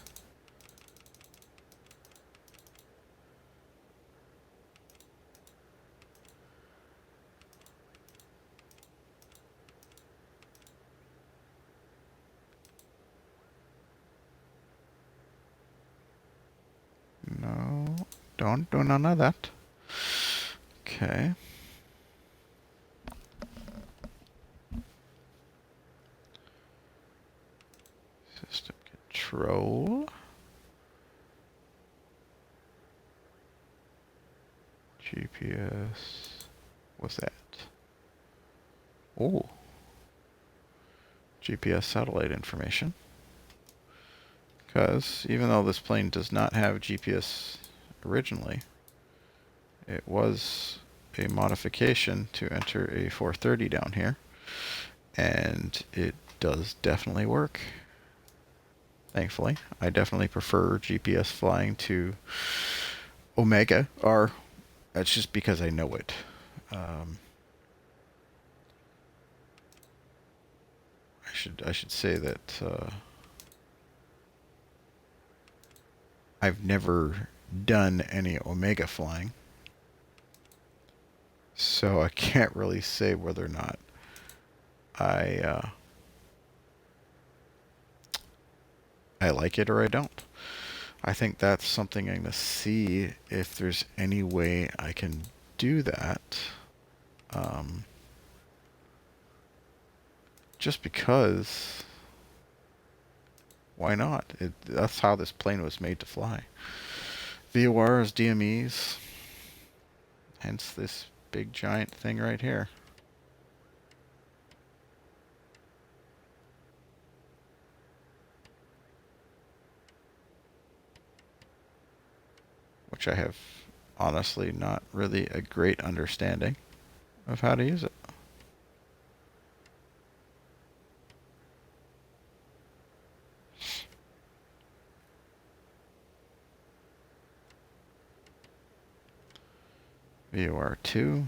No, don't do none of that. Okay. System control. GPS. What's that? Oh. GPS satellite information. Because even though this plane does not have GPS originally, it was a modification to enter a 430 down here, and it does definitely work. Thankfully, I definitely prefer GPS flying to Omega, or that's just because I know it. I should say that I've never done any Omega flying, so I can't really say whether or not I like it or I don't. I think that's something I'm going to see if there's any way I can do that. Just because, why not? That's how this plane was made to fly. VORs, DMEs, hence this big giant thing right here. Which I have honestly not really a great understanding of how to use it. VOR2,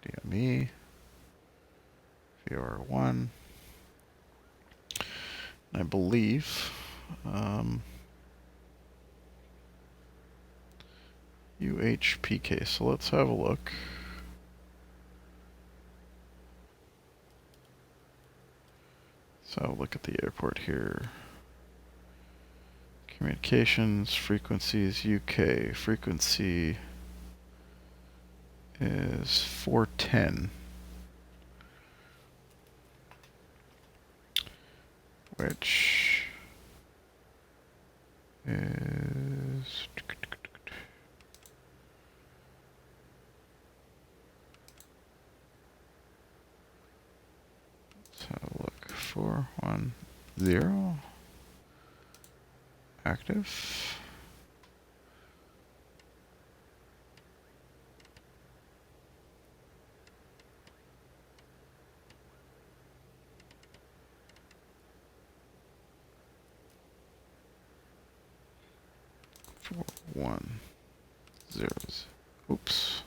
DME, VOR1. I believe UHPK. So let's have a look. So look at the airport here. Communications, frequencies, UK. Frequency is 410. Which is... Let's have a look. 410. Active. Four, 1, 0. Oops.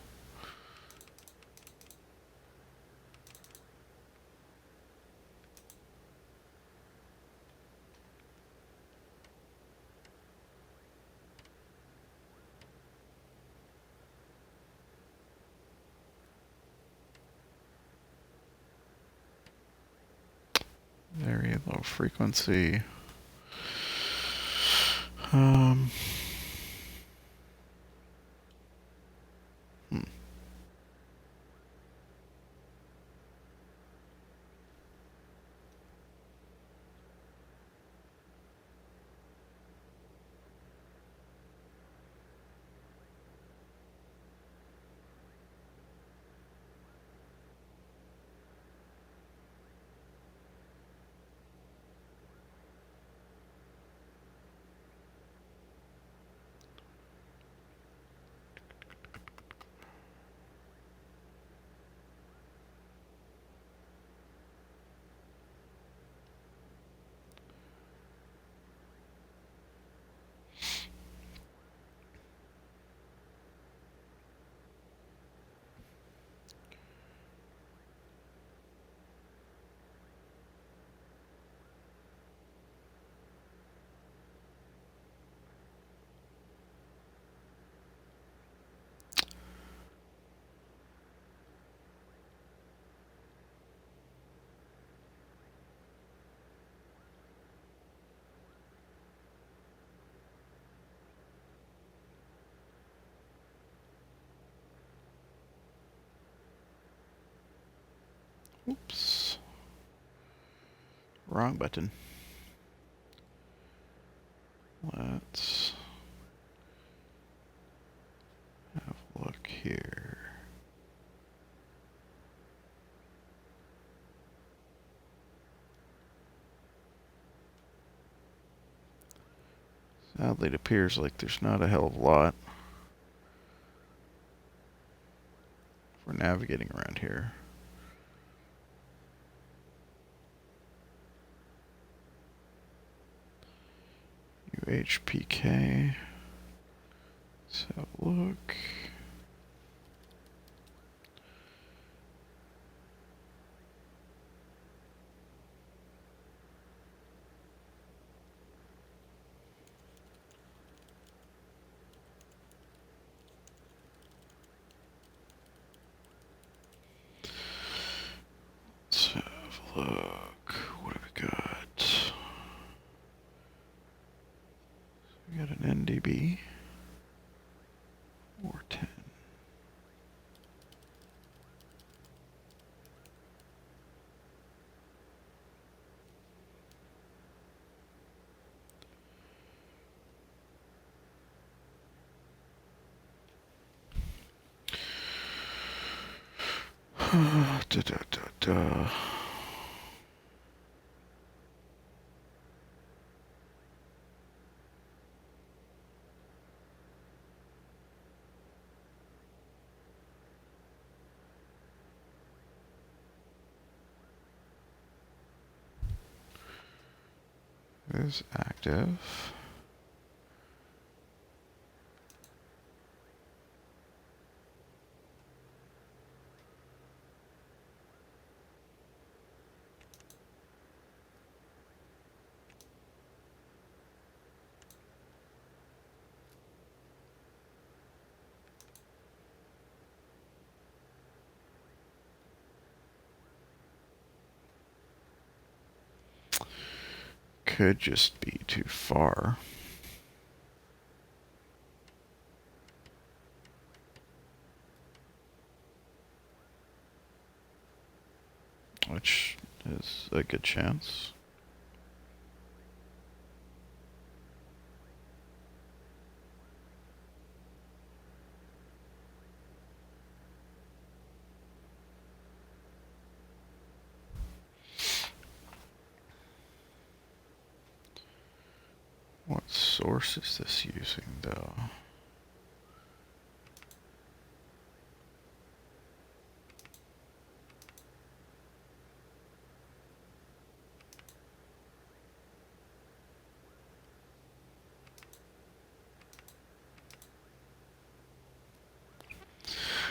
Very low frequency. Hmm. Oops. Wrong button. Let's have a look here. Sadly, it appears like there's not a hell of a lot for navigating around here. UHPK. Let's have a look. Let's have a look. What have we got? We got an NDB. 410. Da, da, da, da. Is active. Could just be too far. Which is a good chance. What source is this using, though?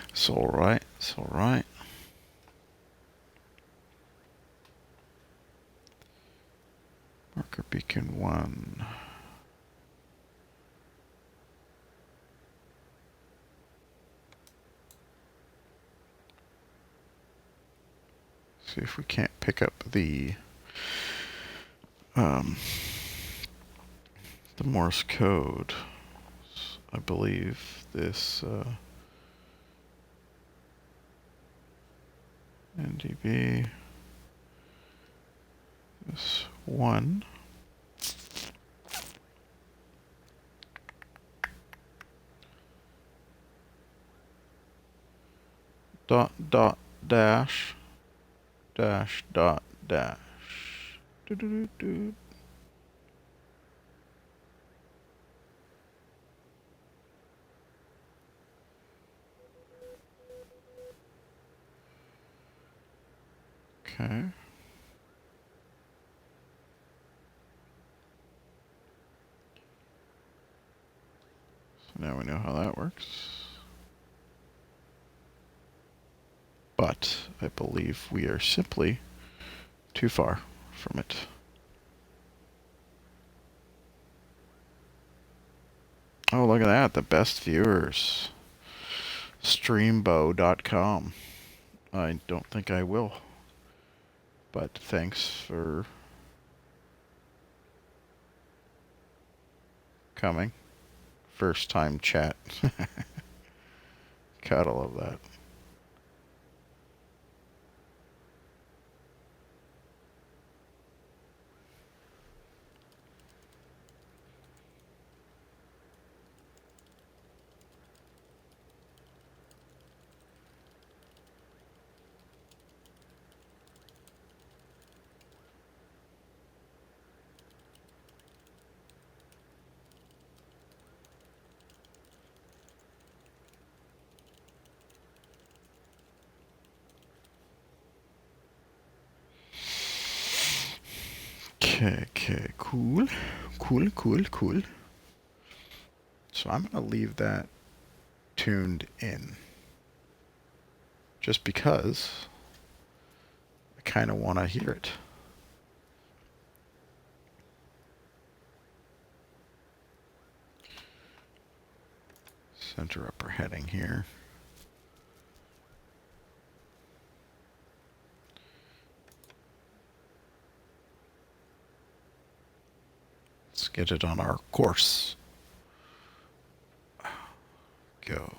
It's alright, it's alright. Marker beacon 1. See if we can't pick up the Morse code. I believe this NDB, this 1. Dot dot dash dash dot dash. Do do do do. Okay. So now we know how that works. But I believe we are simply too far from it. Oh, look at that. The best viewers. Streambo.com. I don't think I will. But thanks for coming. First time chat. Gotta love that. Okay, cool. Cool. So I'm going to leave that tuned in. Just because I kind of want to hear it. Center upper heading here. Let's get it on our course. Go.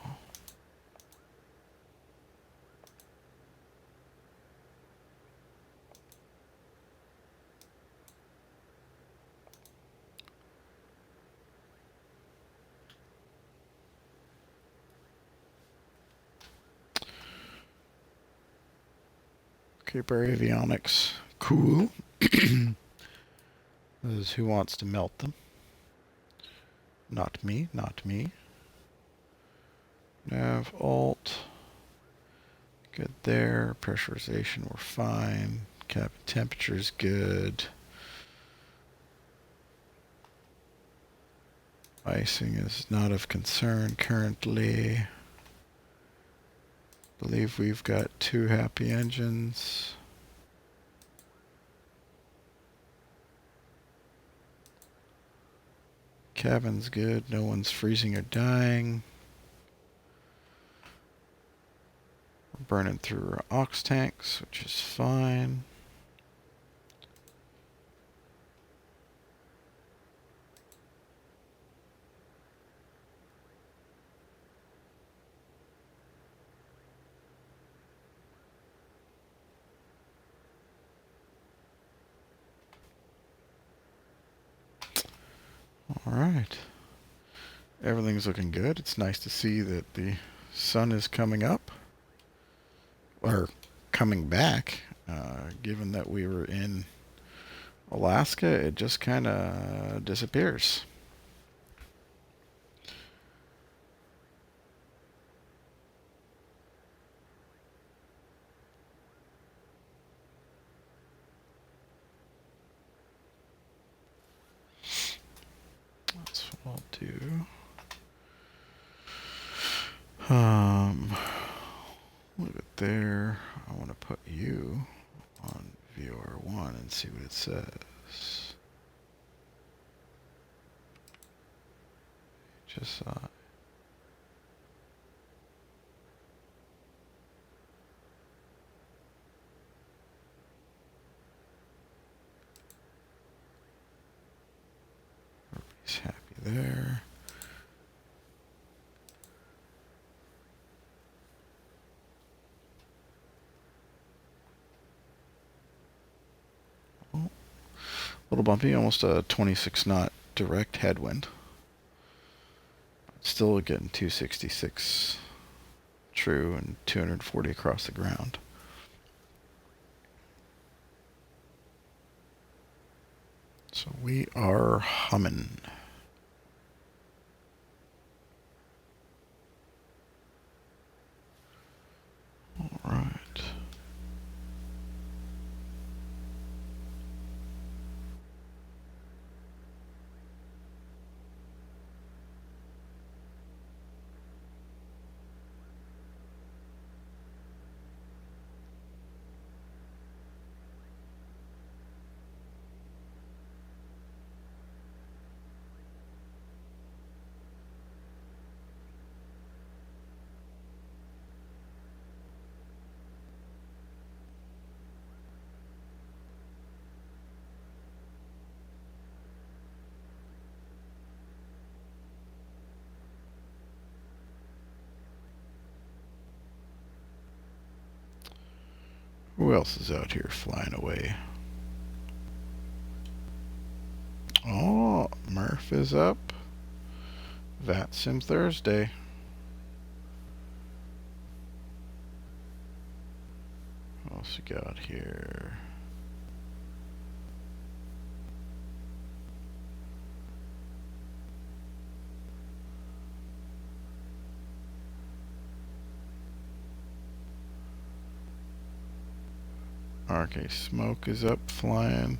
Keep our avionics cool. This is who wants to melt them. Not me, not me. Nav, alt. Good there. Pressurization, we're fine. Cap temperature's good. Icing is not of concern currently. Believe we've got 2 happy engines. Cabin's good. No one's freezing or dying. We're burning through our ox tanks, which is fine. All right. Everything's looking good. It's nice to see that the sun is coming up. Or coming back. Given that we were in Alaska, it just kind of disappears. That's what I'll do. Look at there. I want to put you on viewer 1 and see what it says. Just everybody's happy there. A little bumpy, almost a 26 knot direct headwind. Still getting 266 true and 240 across the ground. So we are humming. All right. Who else is out here flying away? Oh, Murph is up. VATSIM Thursday. What else we got here? RK Smoke is up flying.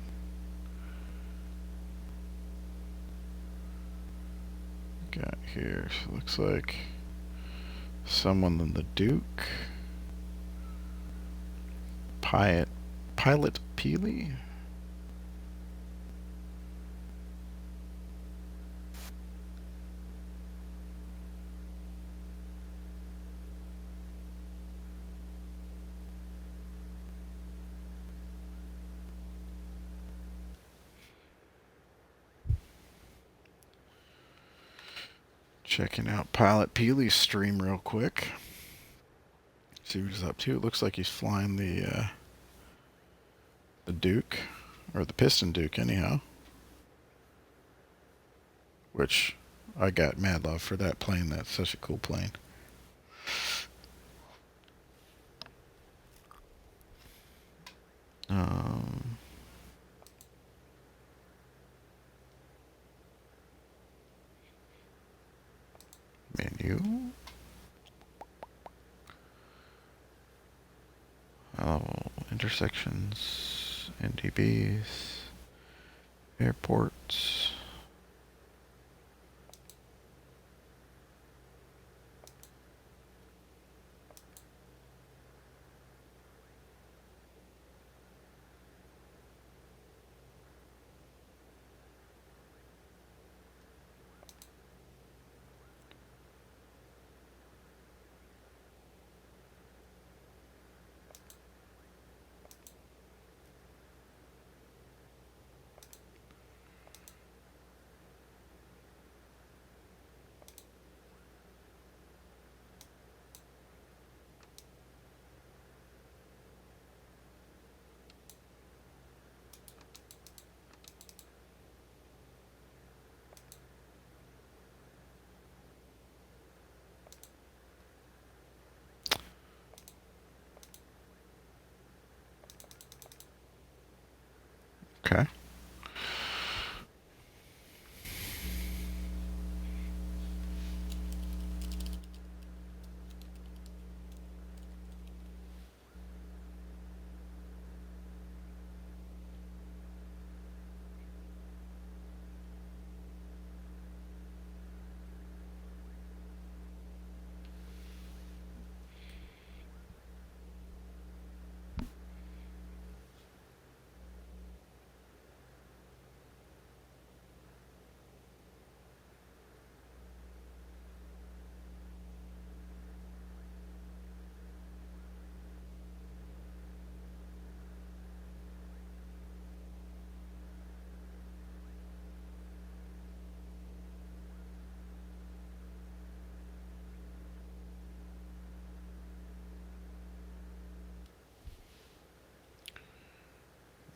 Got here, so looks like someone in the Duke. Pilot Peely? Checking out Pilot Peely's stream real quick. See what he's up to. It looks like he's flying the Duke, or the Piston Duke anyhow. Which, I got mad love for that plane. That's such a cool plane. Menu. Intersections, NDBs, airports. Okay.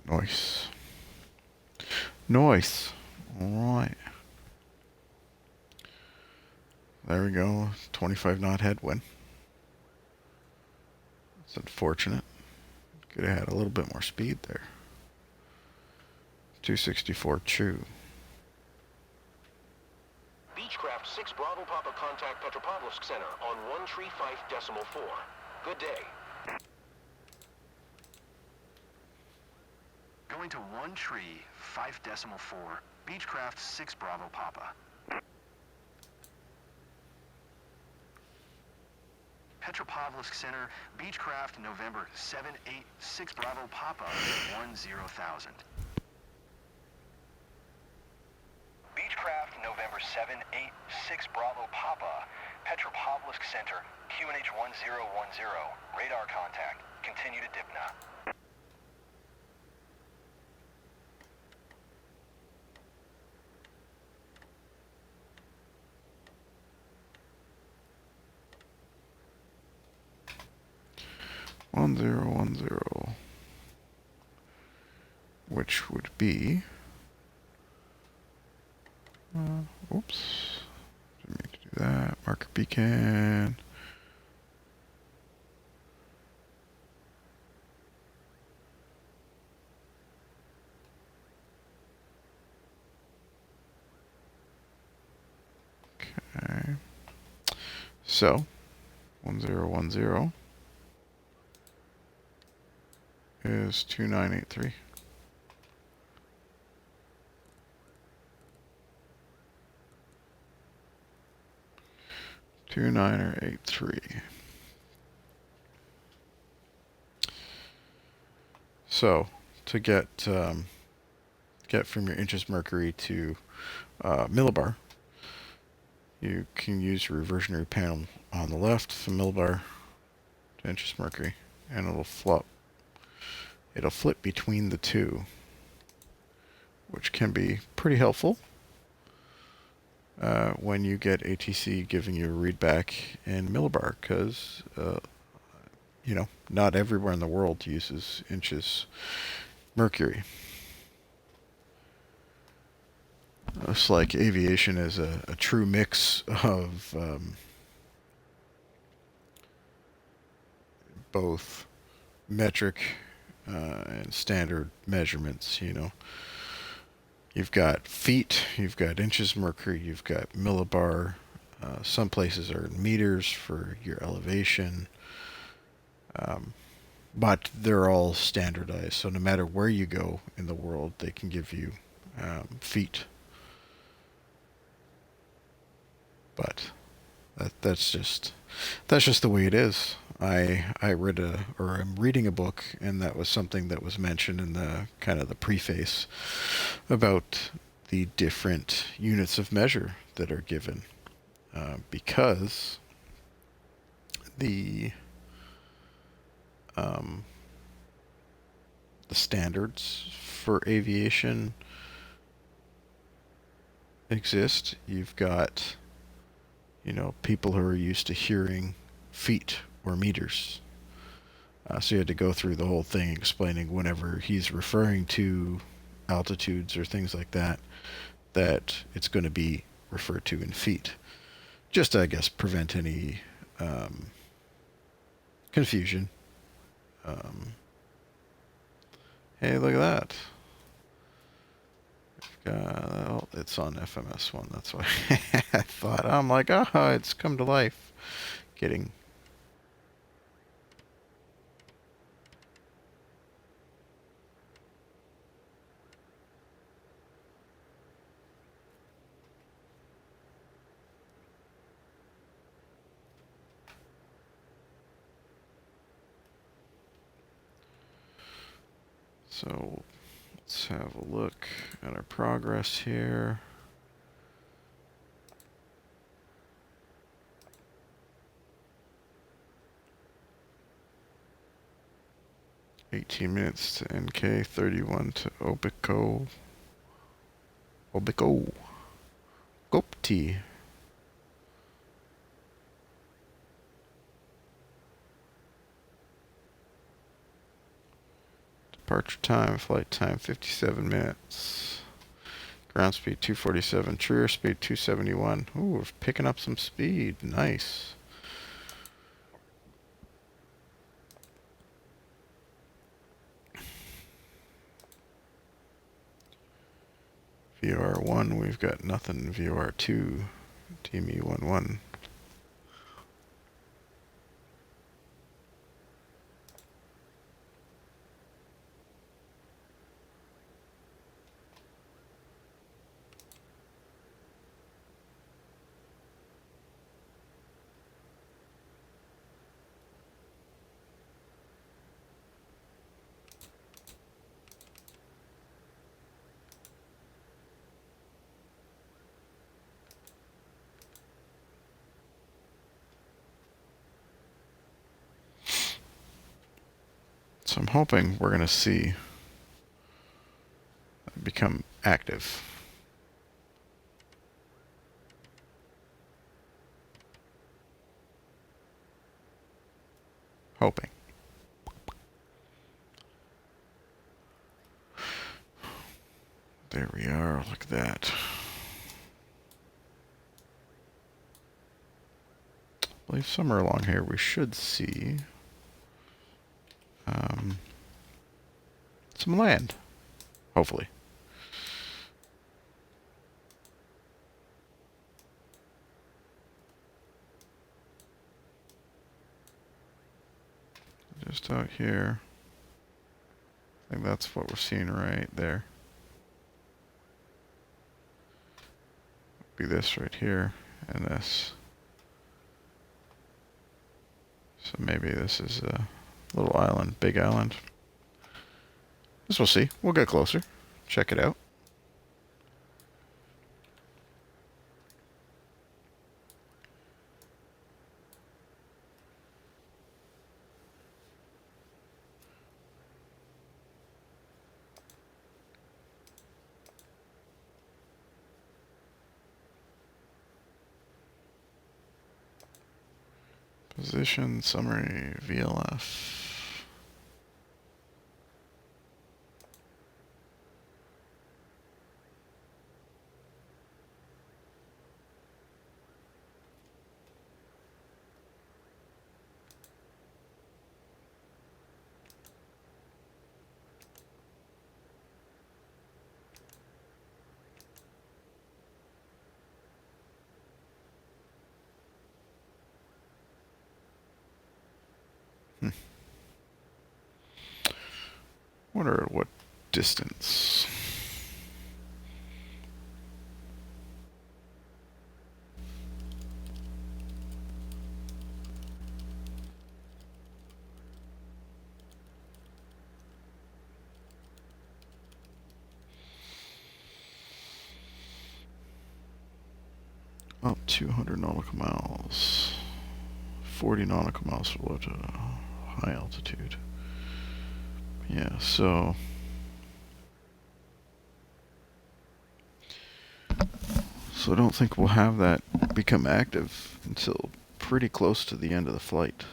Nice. Nice. Alright. There we go. 25 knot headwind. It's unfortunate. Could have had a little bit more speed there. 264 true. Beechcraft 6 Bravo Papa contact Petropavlovsk Center on 135.4. Good day. Going to 135.4. Beechcraft 6 Bravo Papa. Petropavlovsk Center, Beechcraft November 786 Bravo Papa 10,000. Beechcraft November 786 Bravo Papa, Petropavlovsk Center, QNH 1010. Radar contact. Continue to Dipna. One zero, which would be, oops, didn't mean to do that. Marker beacon. Okay. So, 1010 is 2983. Two 983. So to get from your inches mercury to millibar, you can use your reversionary panel on the left from millibar to inches mercury, and it'll flip. It'll flip between the two, which can be pretty helpful when you get ATC giving you a read back in millibar, because you know, not everywhere in the world uses inches mercury. It's like aviation is a true mix of both metric and standard measurements, you know. You've got feet, you've got inches mercury, you've got millibar. Some places are in meters for your elevation. But they're all standardized, so no matter where you go in the world, they can give you feet. But that's just the way it is. I read I'm reading a book, and that was something that was mentioned in the kind of the preface about the different units of measure that are given, because the standards for aviation exist. You've got, you know, people who are used to hearing feet or meters. So you had to go through the whole thing explaining whenever he's referring to altitudes or things like that, that it's going to be referred to in feet. Just to, I guess, prevent any confusion. Hey, look at that. Well, it's on FMS1. That's why I thought. I'm like, it's come to life. Kidding. So let's have a look at our progress here. $18 to NK, 31 to Obico. Gopti. Departure time, flight time 57 minutes. Ground speed 247, true airspeed 271. Ooh, we're picking up some speed. Nice. VOR1, we've got nothing. VOR2, TME11. So I'm hoping we're going to see it become active. Hoping. There we are. Look at that. I believe somewhere along here we should see some land. Hopefully. Just out here. I think that's what we're seeing right there. Be this right here and this. So maybe this is a little island, big island. This we'll see. We'll get closer. Check it out. Position, summary, VLF. Wonder at what distance. Up 200 nautical miles. 40 nautical miles below to high altitude. Yeah, so I don't think we'll have that become active until pretty close to the end of the flight.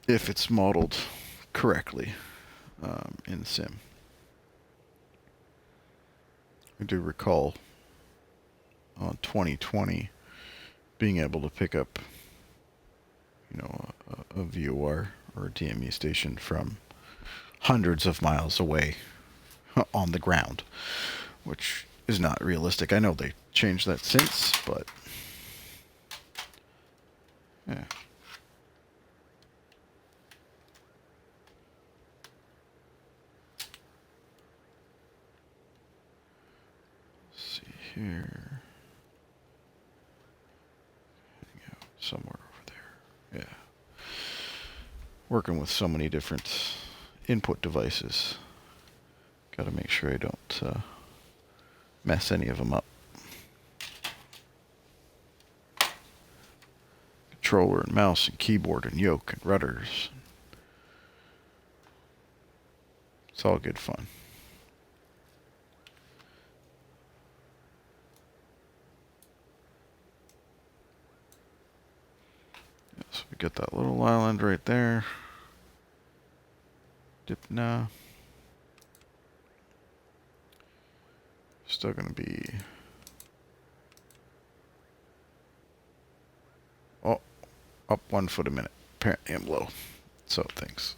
If it's modeled correctly in sim. I do recall on 2020 being able to pick up, you know, a VOR or a DME station from hundreds of miles away on the ground, which is not realistic. I know they changed that since, but yeah. Let's see here. Heading out somewhere over there. Yeah. Working with so many different input devices. Got to make sure I don't mess any of them up. Controller and mouse and keyboard and yoke and rudders. It's all good fun. So we got that little island right there. Dipna. Still going to be... Oh, up 1 foot a minute. Apparently I'm low. So thanks.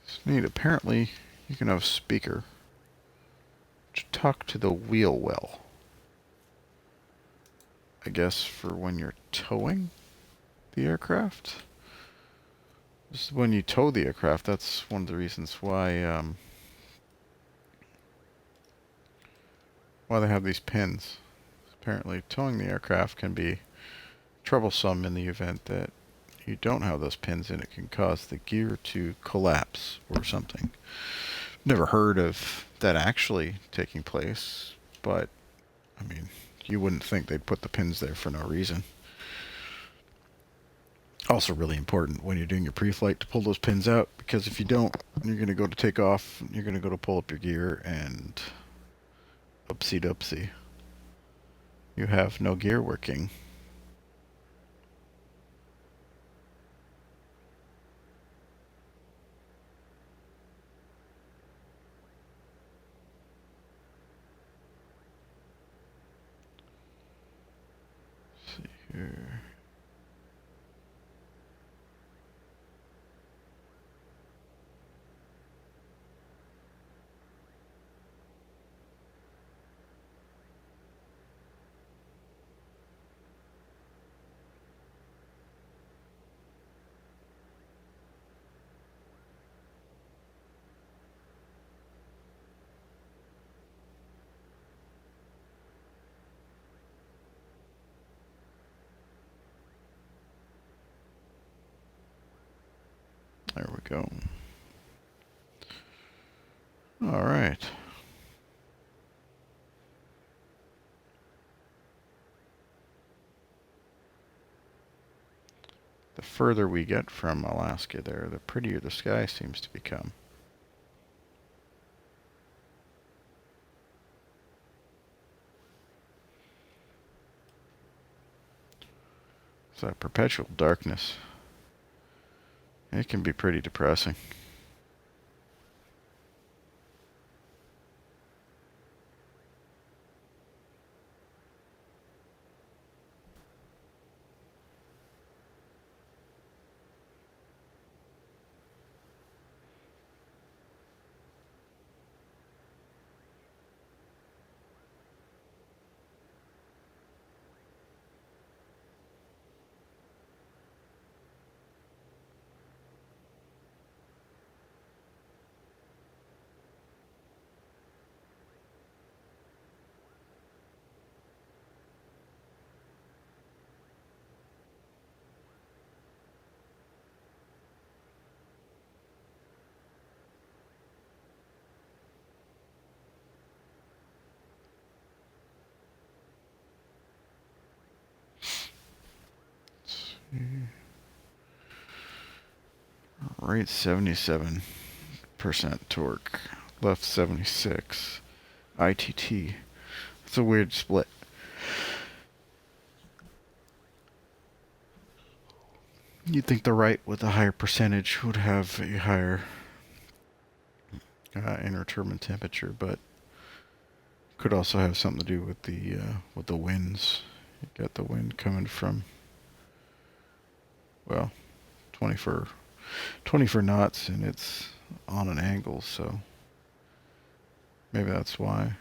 It's neat. Apparently you can have a speaker to talk to the wheel well. I guess for when you're towing the aircraft. Just when you tow the aircraft, that's one of the reasons why they have these pins. Apparently towing the aircraft can be troublesome in the event that you don't have those pins and it can cause the gear to collapse or something. Never heard of that actually taking place, but I mean, you wouldn't think they'd put the pins there for no reason. Also really important when you're doing your pre-flight to pull those pins out, because if you don't, you're going to go to take off, you're going to go to pull up your gear, and oopsie doopsie. You have no gear working. Let's see here. go. All right. The further we get from Alaska there, the prettier the sky seems to become. It's that perpetual darkness. It can be pretty depressing. Right, 77% torque. Left 76. ITT. It's a weird split. You'd think the right with a higher percentage would have a higher inner turbine temperature, but could also have something to do with the winds. You got the wind coming from, well, 24 knots, and it's on an angle, so maybe that's why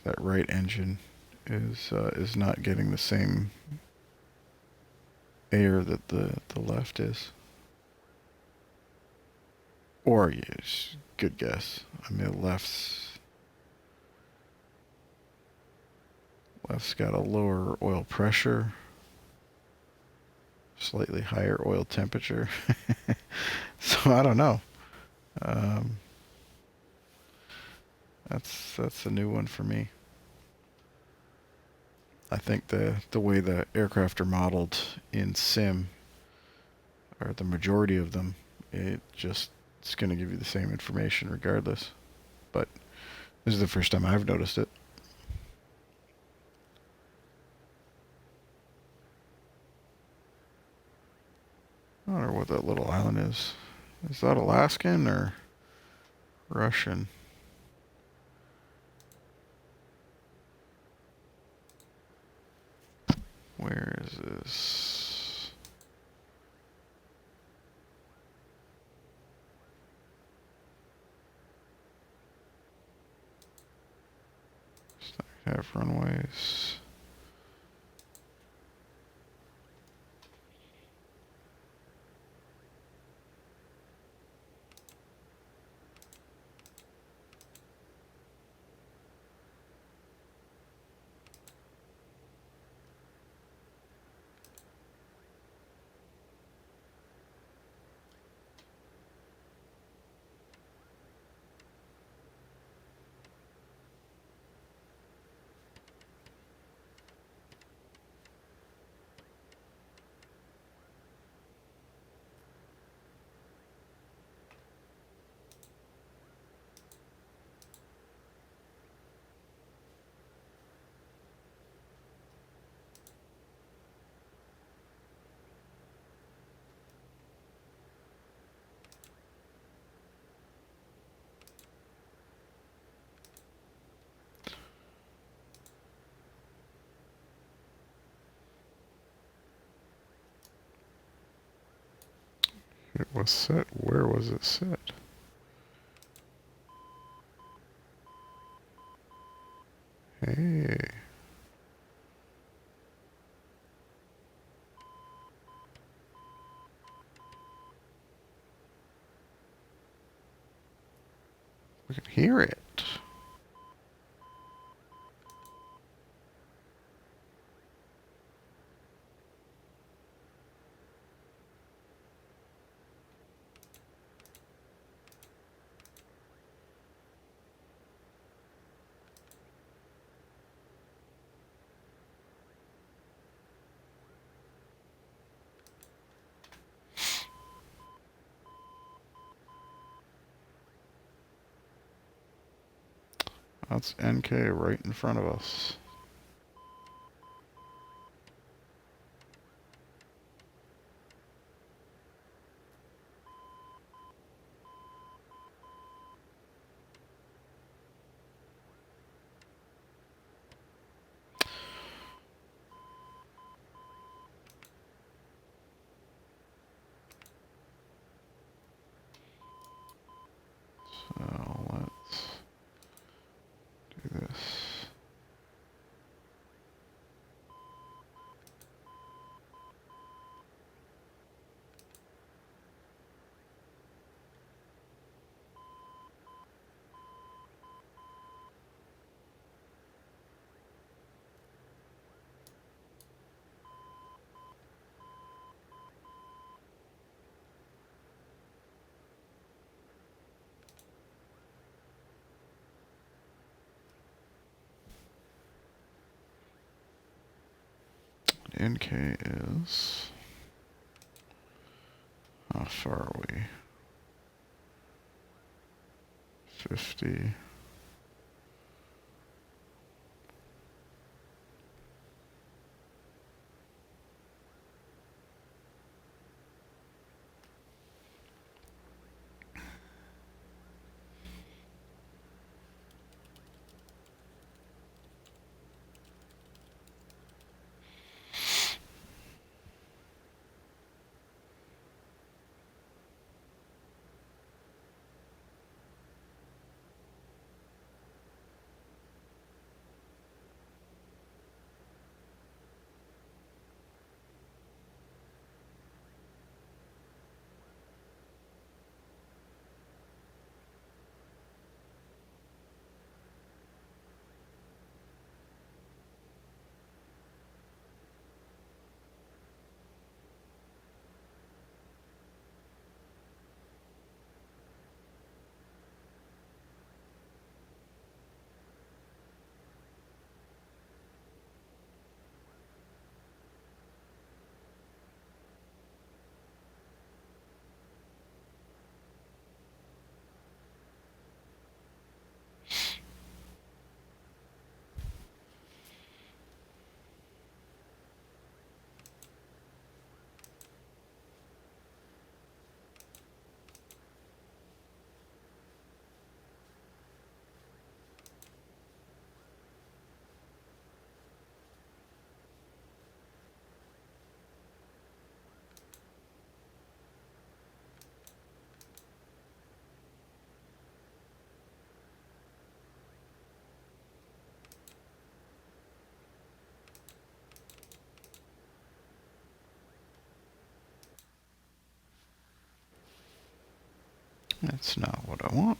that right engine is not getting the same air that the left is. Or, yes, good guess. I mean, the left's got a lower oil pressure, slightly higher oil temperature. So I don't know. That's a new one for me. I think the way the aircraft are modeled in sim, or the majority of them, it's going to give you the same information regardless. But this is the first time I've noticed it. I don't know what that little island is. Is that Alaskan or Russian? Where is this? Have runways. It was set. Where was it set? Hey. We can hear it. That's NK right in front of us. So let's do this. NK is... How far are we? 50. That's not what I want.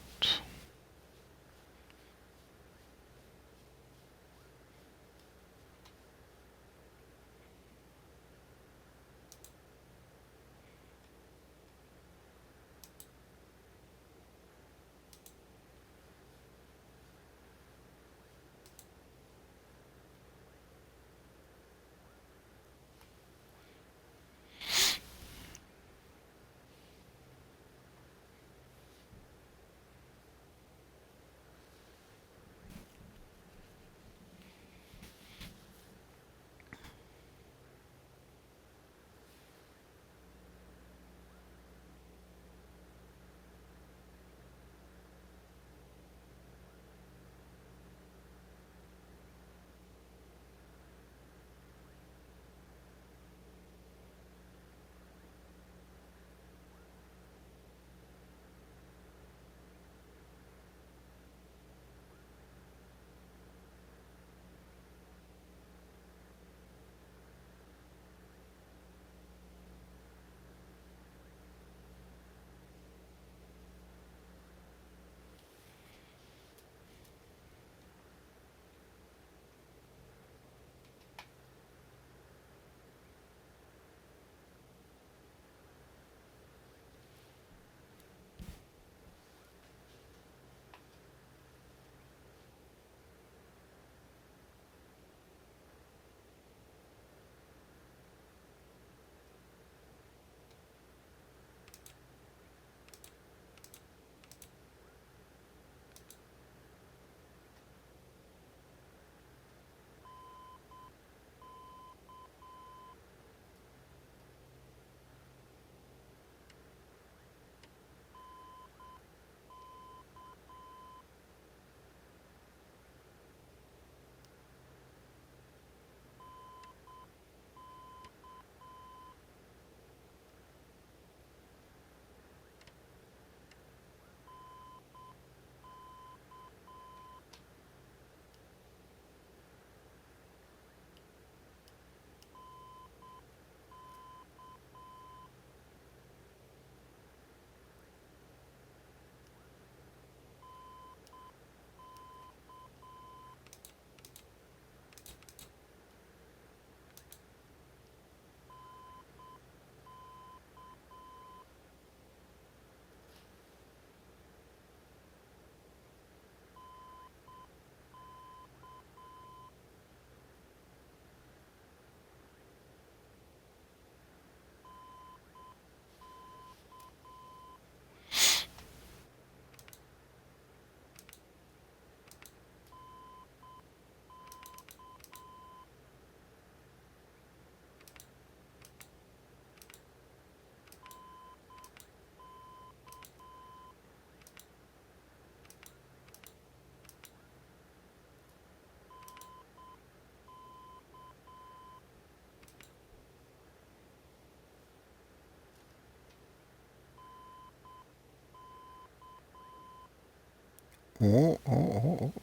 Oh, oh, oh, oh.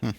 Hmm.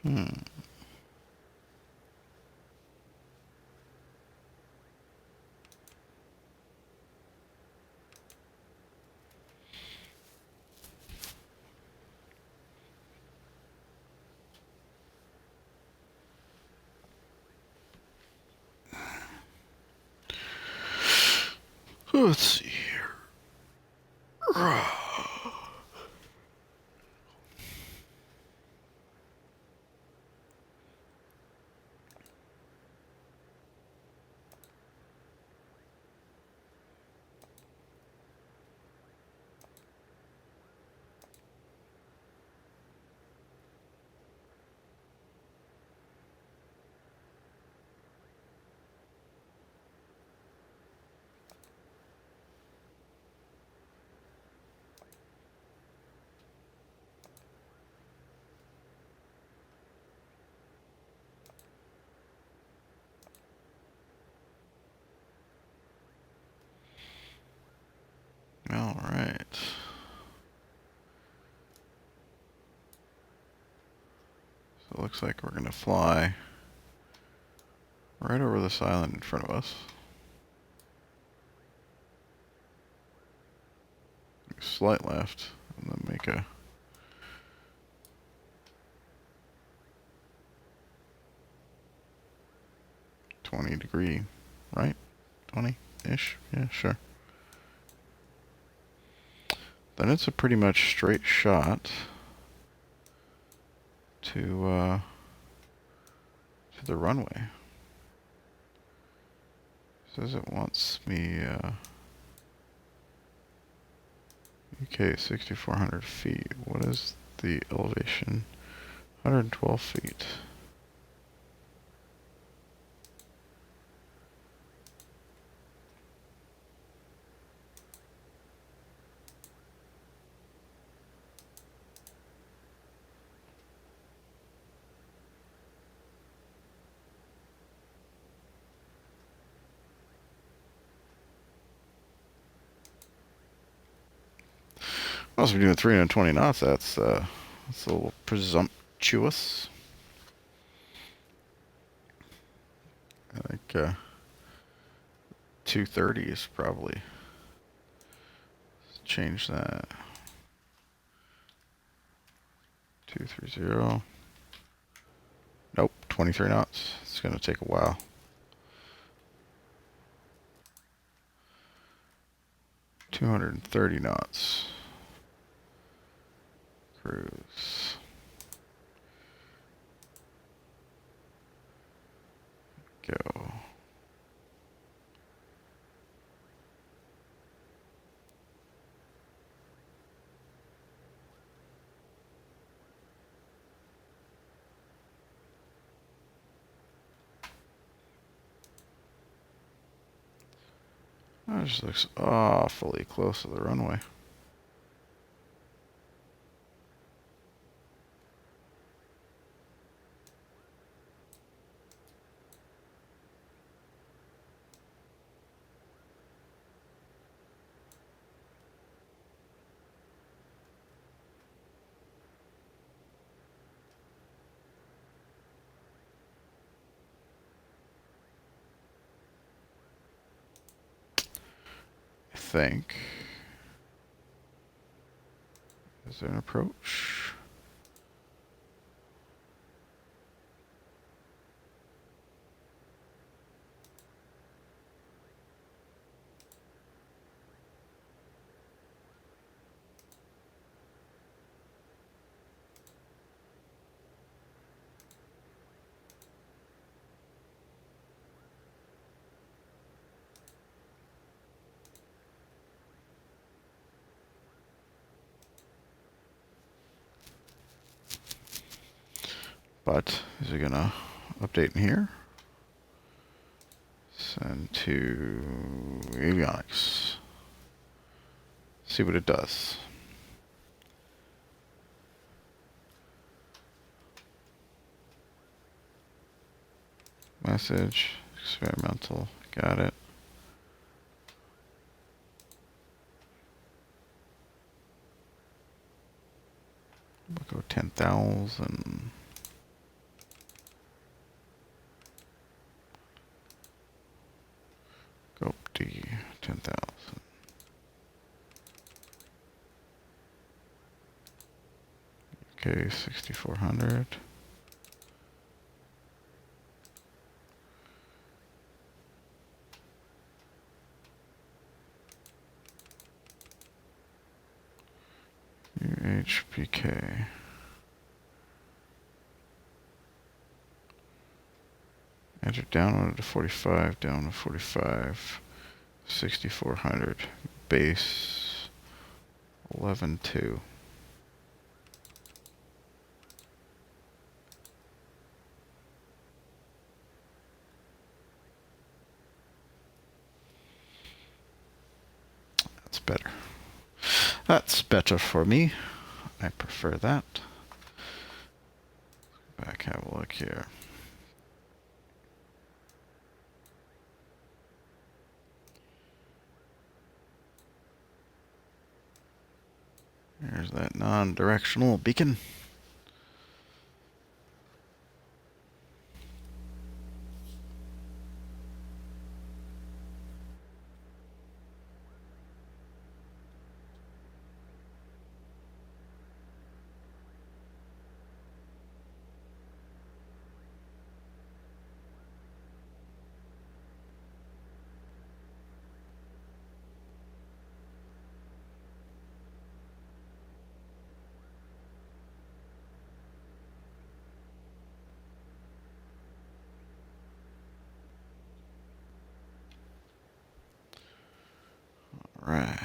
Hmm. Let's see here. All right. So it looks like we're going to fly right over this island in front of us. Slight left, and then make a .20°, right? 20-ish? Yeah, sure. Then it's a pretty much straight shot to the runway. Says it wants me UK 6,400 feet. What is the elevation? 112 feet. Must be doing 320 knots. That's a little presumptuous. I think 230 is probably. Let's change that. 230. Nope, 23 knots. It's gonna take a while. 230 knots. Cruise. Go. That just looks awfully close to the runway. I think. Is there an approach? But is it gonna update in here? Send to avionics. See what it does. Message, experimental, got it. We'll go 10,000. Go D 10,000. Okay, 6,400. UHPK. Enter download to 45, down to 45, 6,400, base 11.2. That's better. That's better for me. I prefer that. Back, have a look here. There's that non-directional beacon. Right.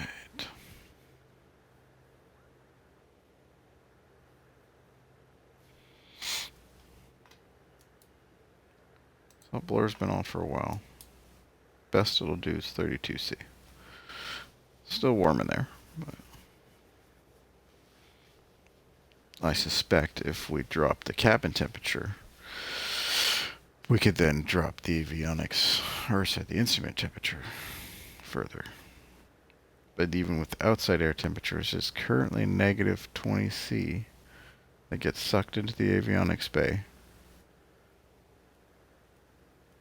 So blur's been on for a while. Best it'll do is 32C. Still warm in there, but I suspect if we drop the cabin temperature, we could then drop the avionics, or say the instrument temperature further. But even with outside air temperatures, it's currently negative 20C that gets sucked into the avionics bay.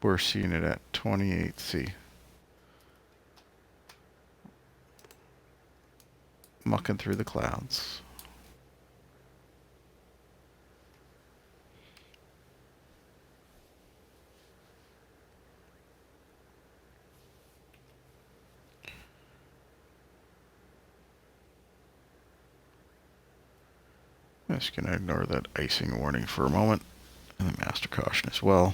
We're seeing it at 28C. Mucking through the clouds. I'm just going to ignore that icing warning for a moment, and the master caution as well.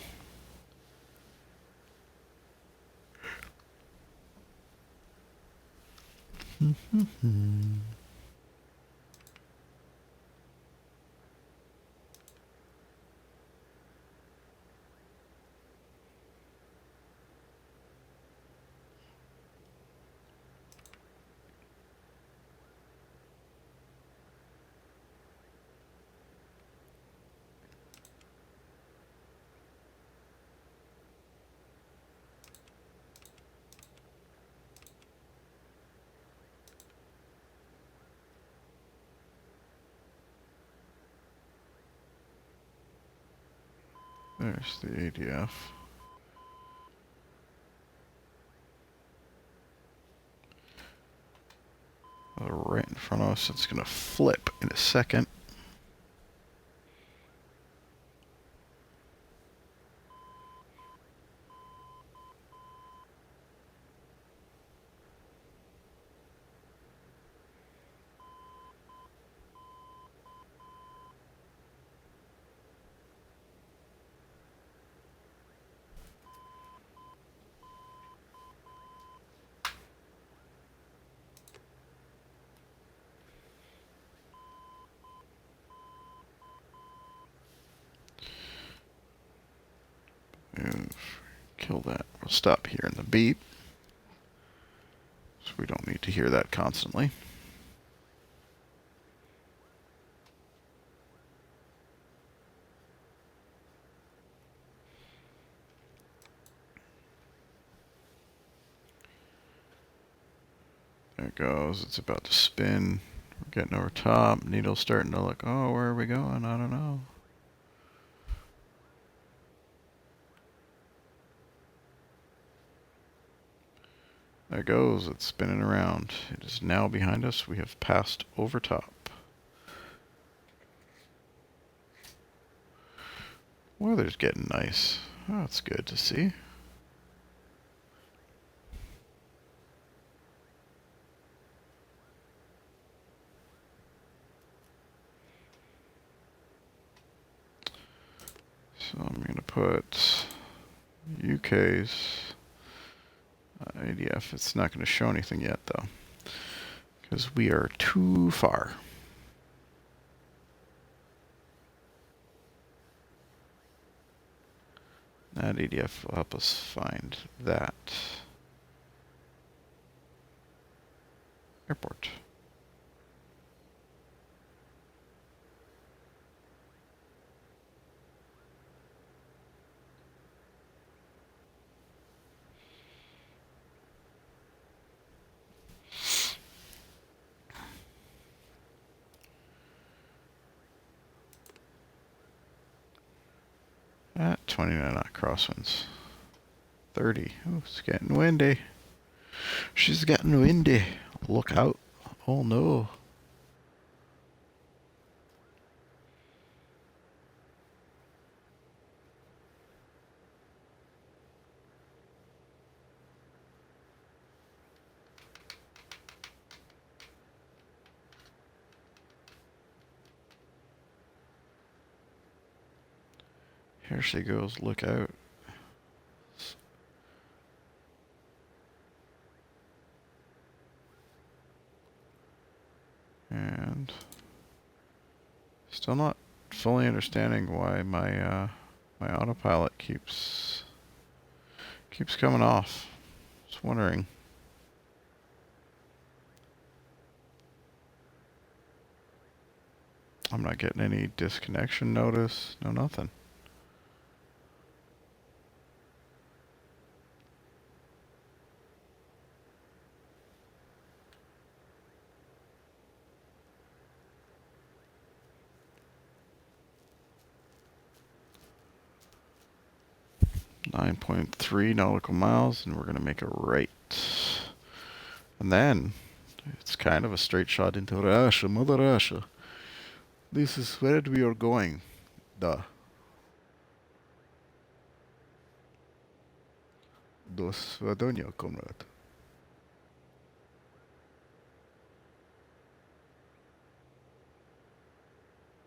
There's the ADF. Right in front of us, it's going to flip in a second. Move. Kill that. We'll stop here in the beep. So we don't need to hear that constantly. There it goes. It's about to spin. We're getting over top. Needle's starting to look, oh, where are we going? I don't know. There it goes. It's spinning around. It is now behind us. We have passed over top. Weather's getting nice. Oh, that's good to see. So I'm going to put UK's ADF. It's not going to show anything yet, though, because we are too far. That ADF will help us find that airport. At 29 knot crosswinds. 30. Oh, it's getting windy. She's getting windy. Look out. Oh no. Here she goes. Look out. And still not fully understanding why my my autopilot keeps coming off. Just wondering. I'm not getting any disconnection notice. No, nothing. .3 nautical miles, and we're going to make a right. And then it's kind of a straight shot into Russia, Mother Russia. This is where we are going. Duh. До свидания, comrade.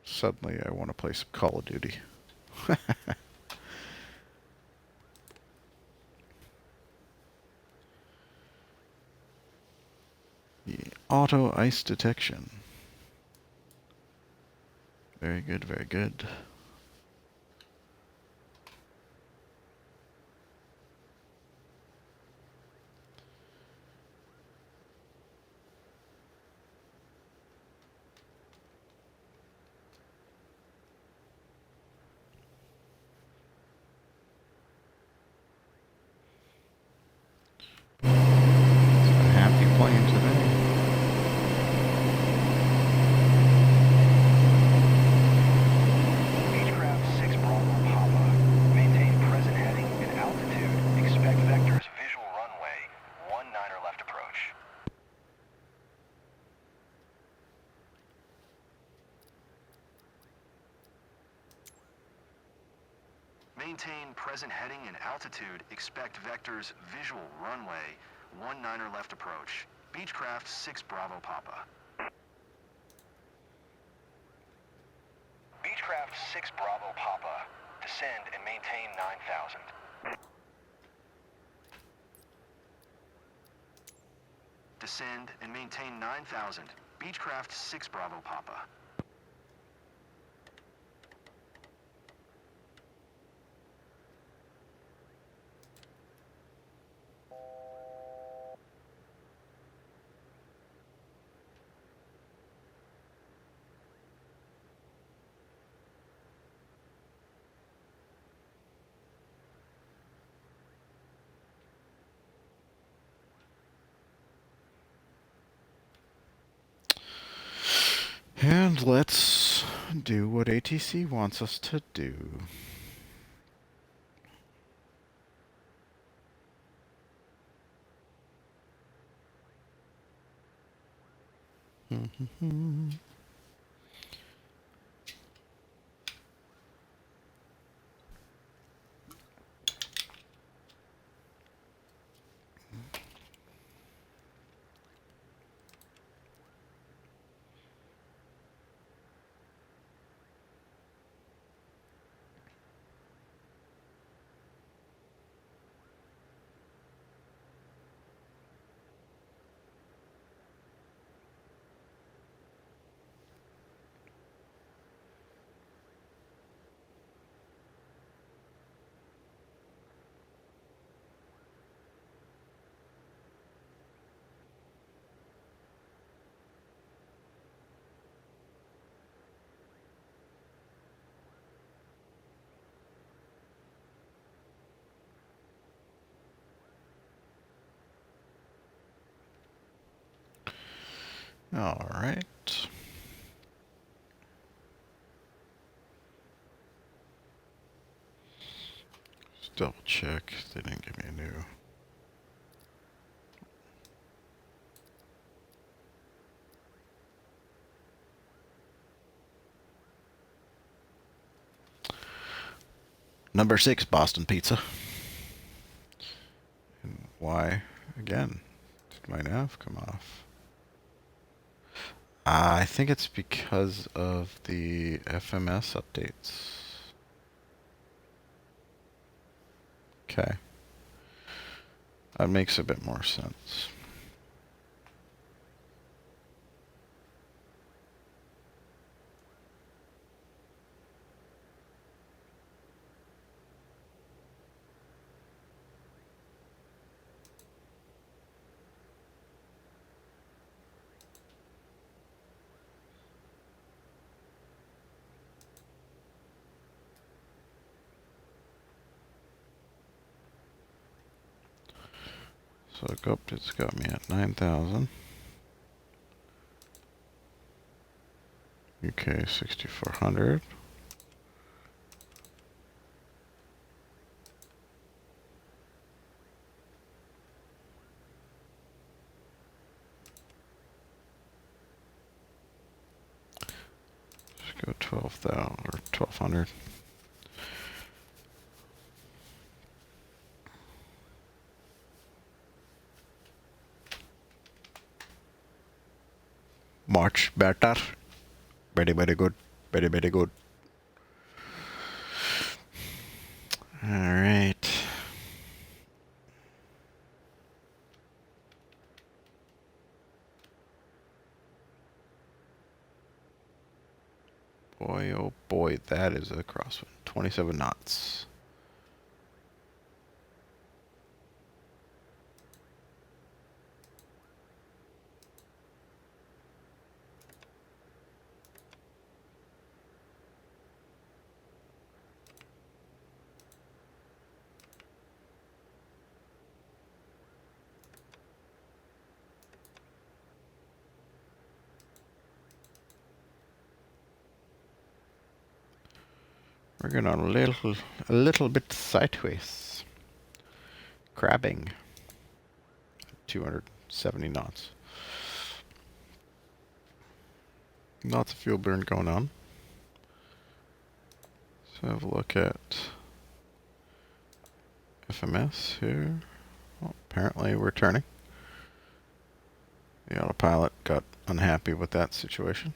Suddenly I want to play some Call of Duty. The auto ice detection. Very good, very good. It's a happy plane today. Beechcraft 6 Bravo Papa. Maintain present heading and altitude. Expect vectors visual runway. 19er left approach. Maintain present heading and altitude. Expect vectors visual runway. 19er left approach. Beechcraft 6 Bravo Papa. Beechcraft 6 Bravo Papa. Descend and maintain 9,000. Descend and maintain 9,000. Beechcraft 6 Bravo Papa. And let's do what ATC wants us to do. All right. Just double check. They didn't give me a new. Number 6, Boston Pizza. And why, again, did my nav come off? I think it's because of the FMS updates. Okay. That makes a bit more sense. So it's got me at 9,000. UK 6,400. Let's go 12,000 or 1,200. Much better. Very, very good. Very, very good. All right. Boy, oh boy, that is a crosswind. 27 knots. We're going on a little bit sideways. Crabbing. 270 knots. Lots of fuel burn going on. So have a look at FMS here. Well, apparently we're turning. The autopilot got unhappy with that situation.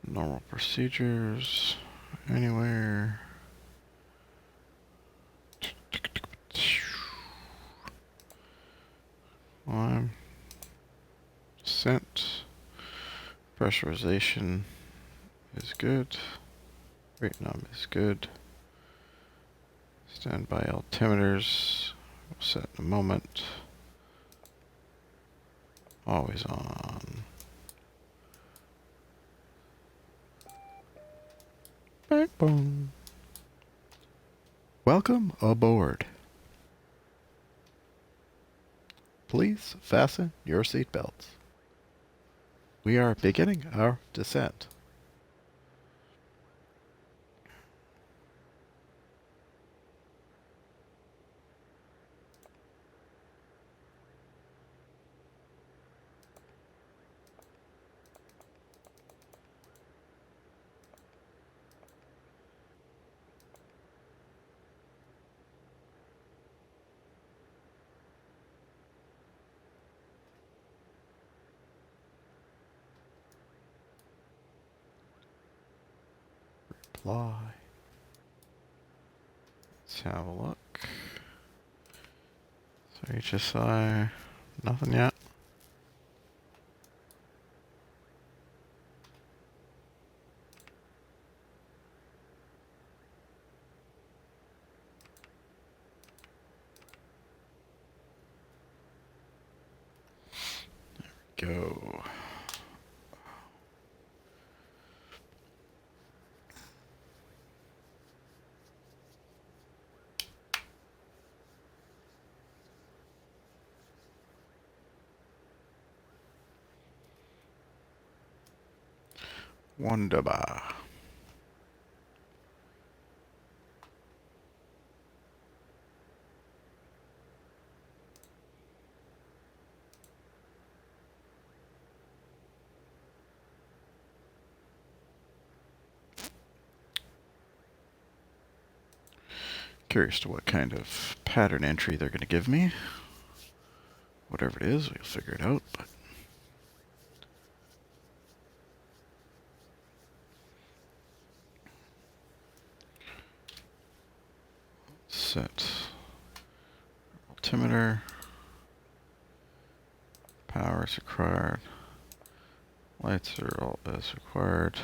Normal procedures. Anywhere. Climb. Descent. Pressurization is good. Rate num is good. Standby altimeters. We'll set in a moment. Always on. Boom. Welcome aboard. Please fasten your seatbelts. We are beginning our descent. Reply. Let's have a look. So HSI, nothing yet. Go. Wunderbar. Curious to what kind of pattern entry they're going to give me. Whatever it is, we'll figure it out. But set altimeter. Power is required. Lights are all as required.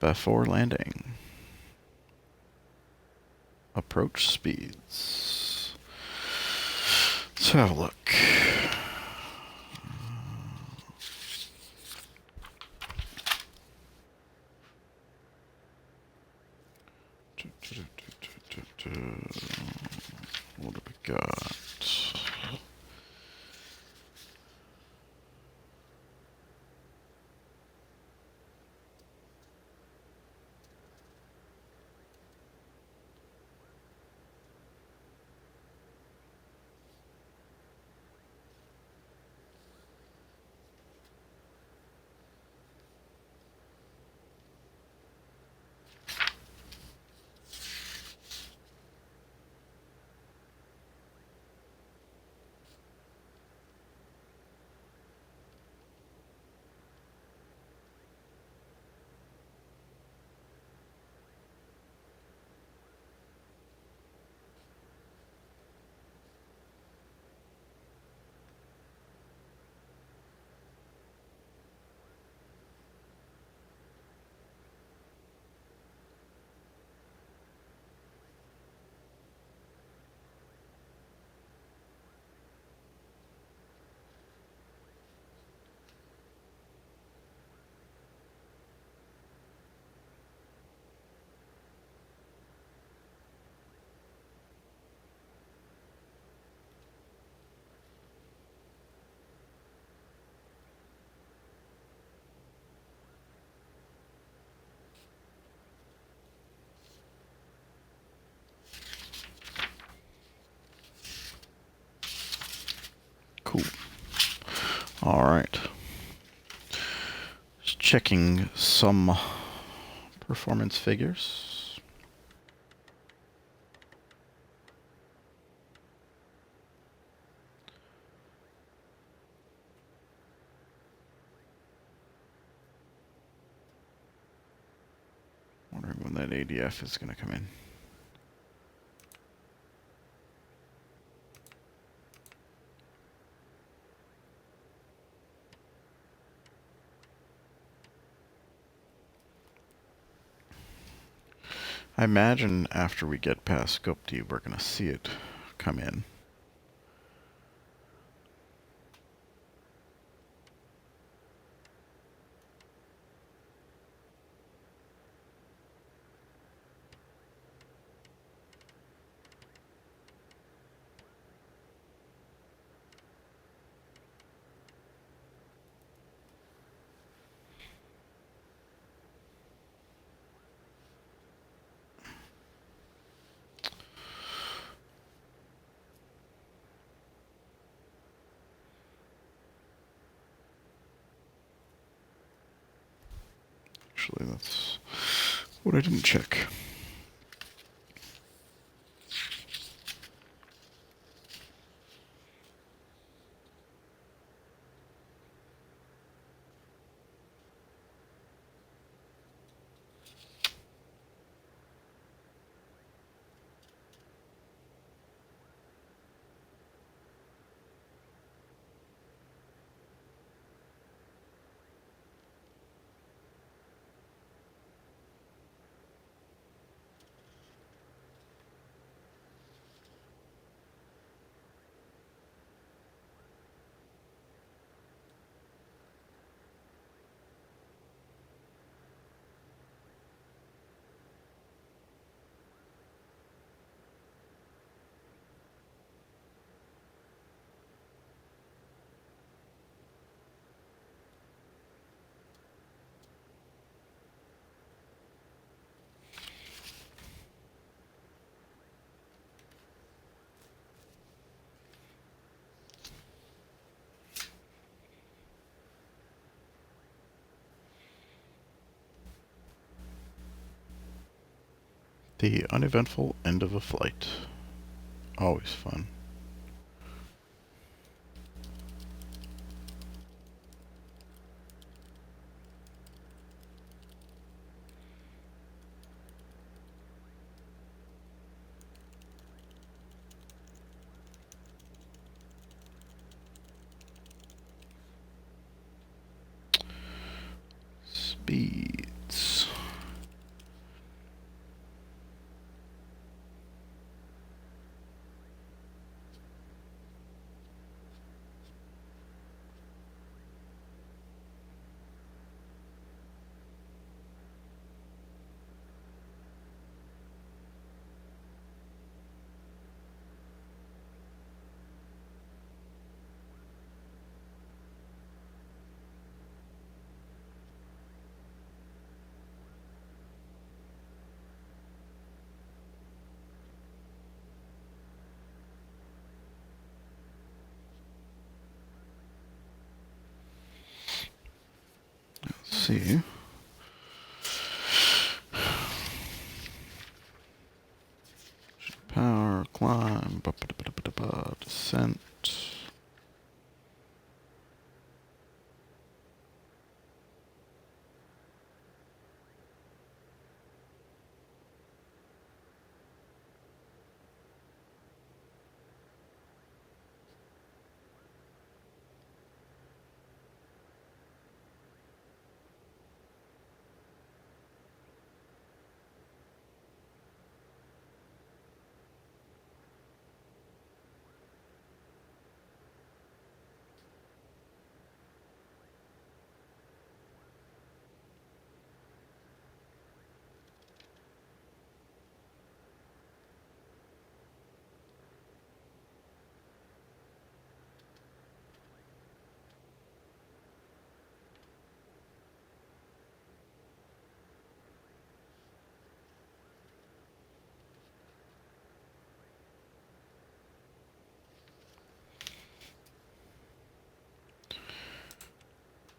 Before landing. Approach speeds. Let's have a look. What have we got? Cool. All right. Just checking some performance figures. Wondering when when that ADF is going to come in. I imagine after we get past Scope D, we're going to see it come in. Actually, that's what I didn't check. The uneventful end of a flight. Always fun. Speeds. Let's see. Power, climb, descent.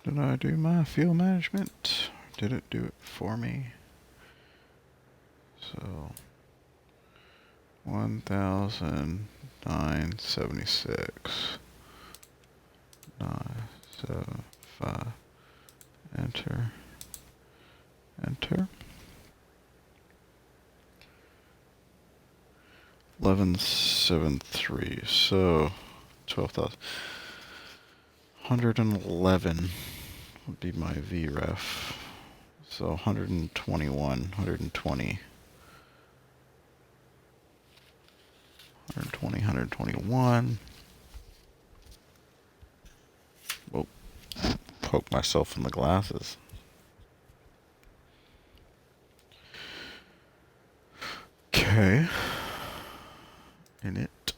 Did I do my fuel management? Did it do it for me? So 1,976. 975. Enter. Enter. 1173. So 12,000. 111 would be my VREF. So 121, 120. 120, 121. Oh, poke myself in the glasses. Okay. In it.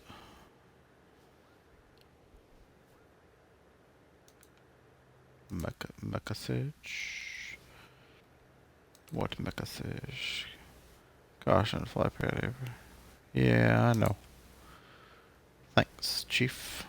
Message. What message? Caution, fly pad. Yeah, I know. Thanks, Chief.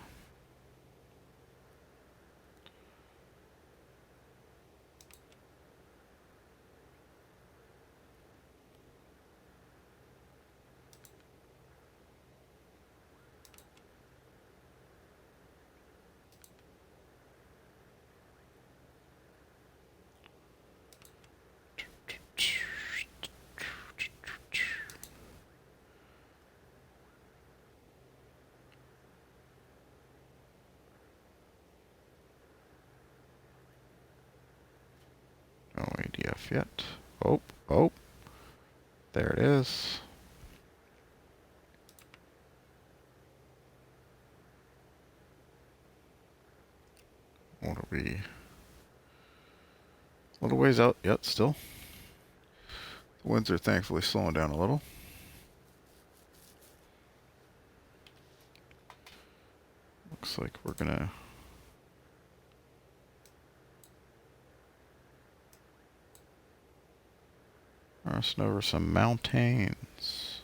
No ADF yet. Oh, oh. There it is. What are we? A little ways out yet, still. The winds are thankfully slowing down a little. Looks like we're gonna crossing over some mountains.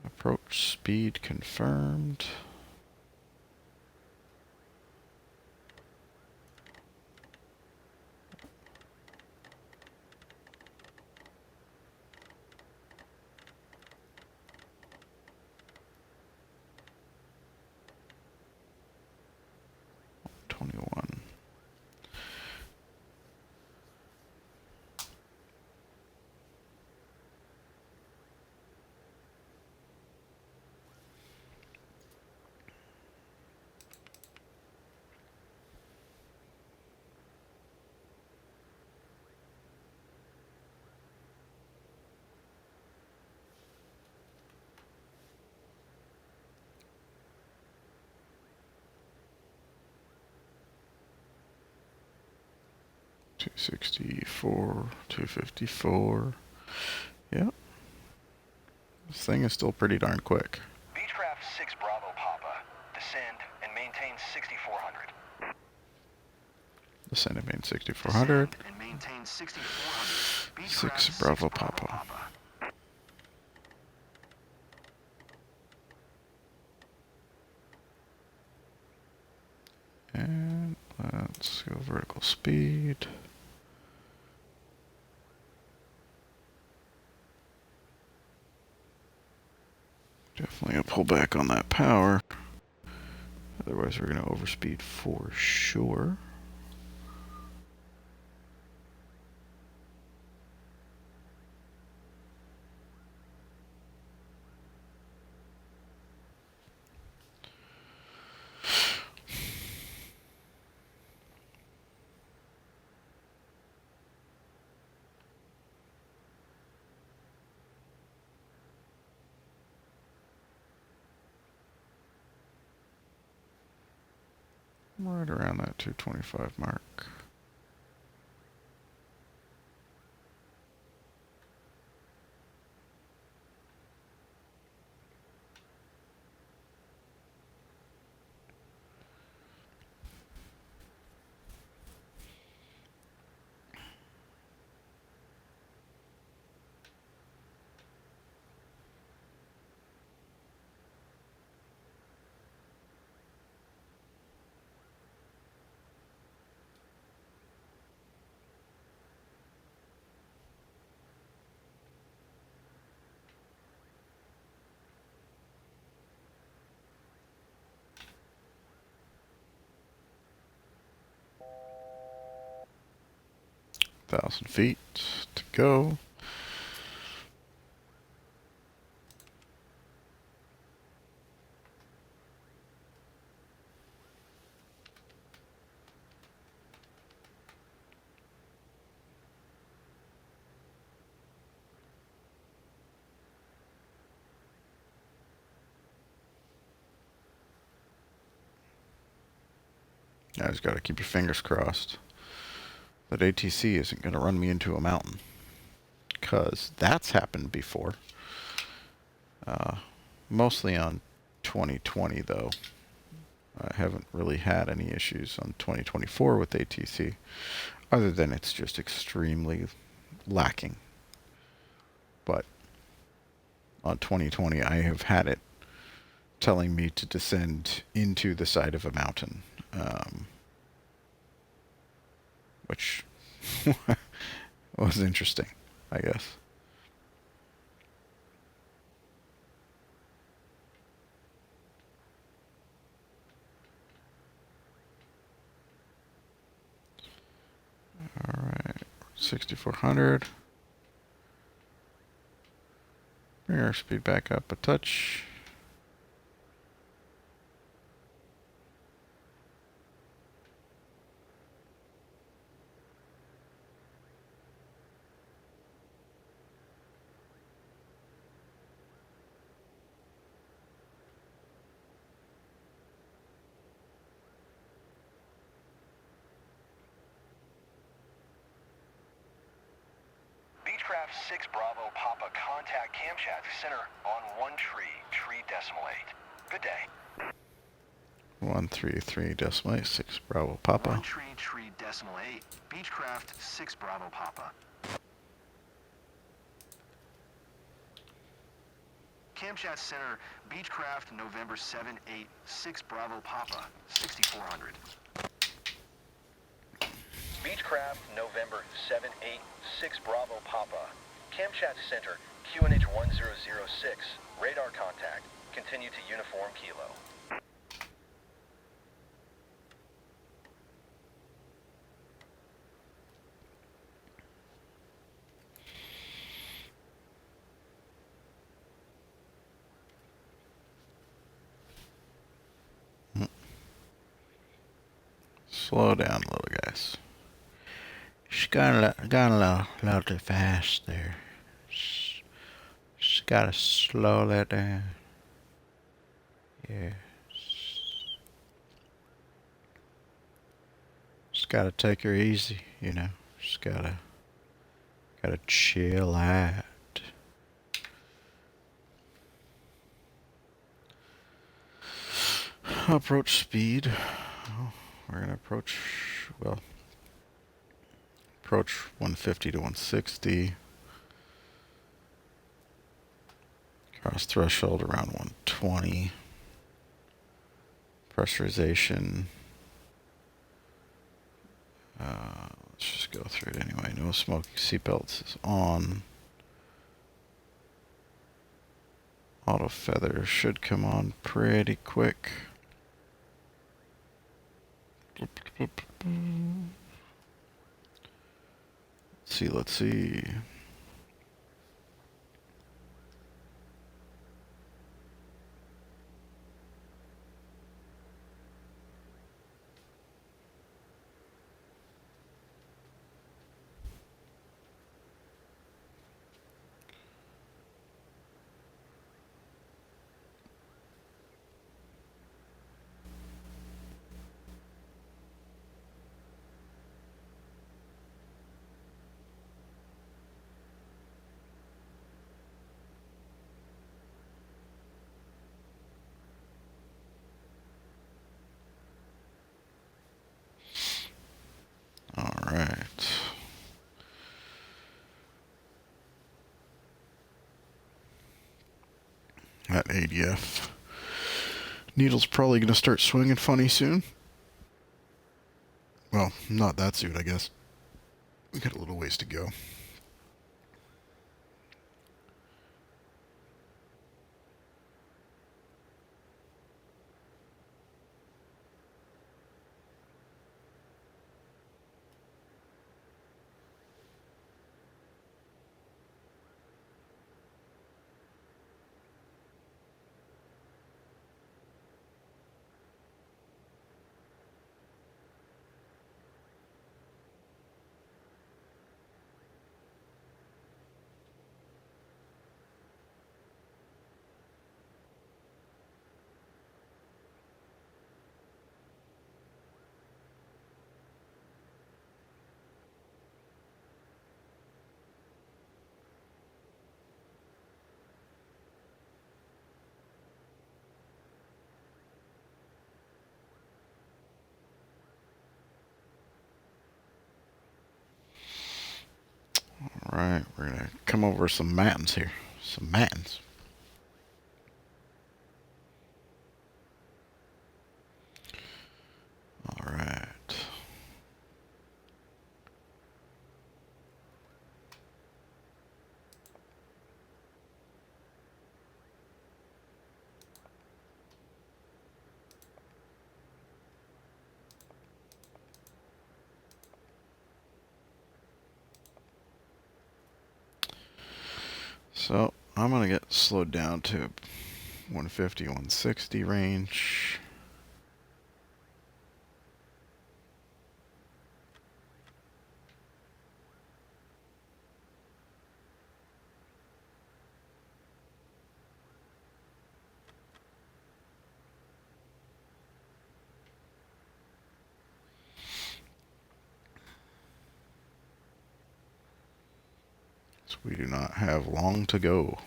Approach speed confirmed. $264, $254. Yep. This thing is still pretty darn quick. Beechcraft 6 Bravo Papa. Descend and maintain 6400. Descend and maintain 6400. Descend and maintain 6400. 6 Bravo Papa. And let's go vertical speed. Definitely gonna pull back on that power. Otherwise we're gonna overspeed for sure. Right around that 225 mark. Thousand feet to go. I just got to keep your fingers crossed that ATC isn't going to run me into a mountain, because that's happened before. Mostly on 2020, though. I haven't really had any issues on 2024 with ATC, other than it's just extremely lacking. But on 2020, I have had it telling me to descend into the side of a mountain, which was interesting, I guess. All right, 6,400. Bring our speed back up a touch. Beechcraft 6 Bravo Papa, contact Kamchatka Center on 133.8. Good day. 133.8, 6 Bravo Papa. 133.8, Beechcraft 6 Bravo Papa. Kamchatka Center, Beechcraft November 7-8, 6 Bravo Papa, 6,400. Beechcraft November 7-8, 6 Bravo Papa. Kamchatka Center, QNH 1006, radar contact. Continue to uniform kilo. Slow down, little guys. She's gone a little too fast there. Just gotta slow that down. Yeah. Just gotta take her easy, you know. Just gotta chill out. Approach speed. Oh, we're gonna approach 150 to 160. Cross threshold around 120. Pressurization. Let's just go through it anyway. No smoking seatbelts is on. Auto feather should come on pretty quick. Let's see. All right. That ADF needle's probably going to start swinging funny soon. Well, not that soon, I guess. We got a little ways to go. Alright, we're gonna come over some mountains here. Some mountains. Alright. So I'm gonna get slowed down to 150, 160 range. So we do not have long to go.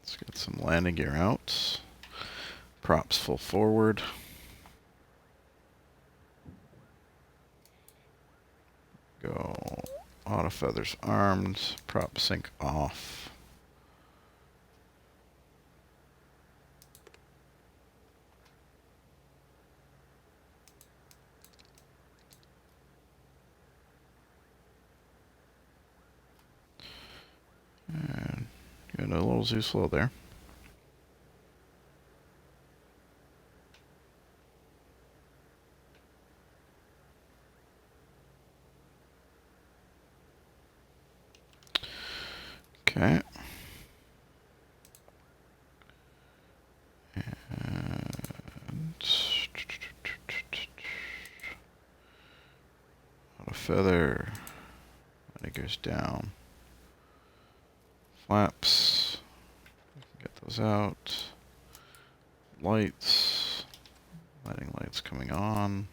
Let's get some landing gear out. Props full forward. Go auto feathers armed. Prop sync off. And get a little zoo slow there. Okay. And auto feather. And it goes down. Flaps. Get those out. Lights. Lighting lights coming on.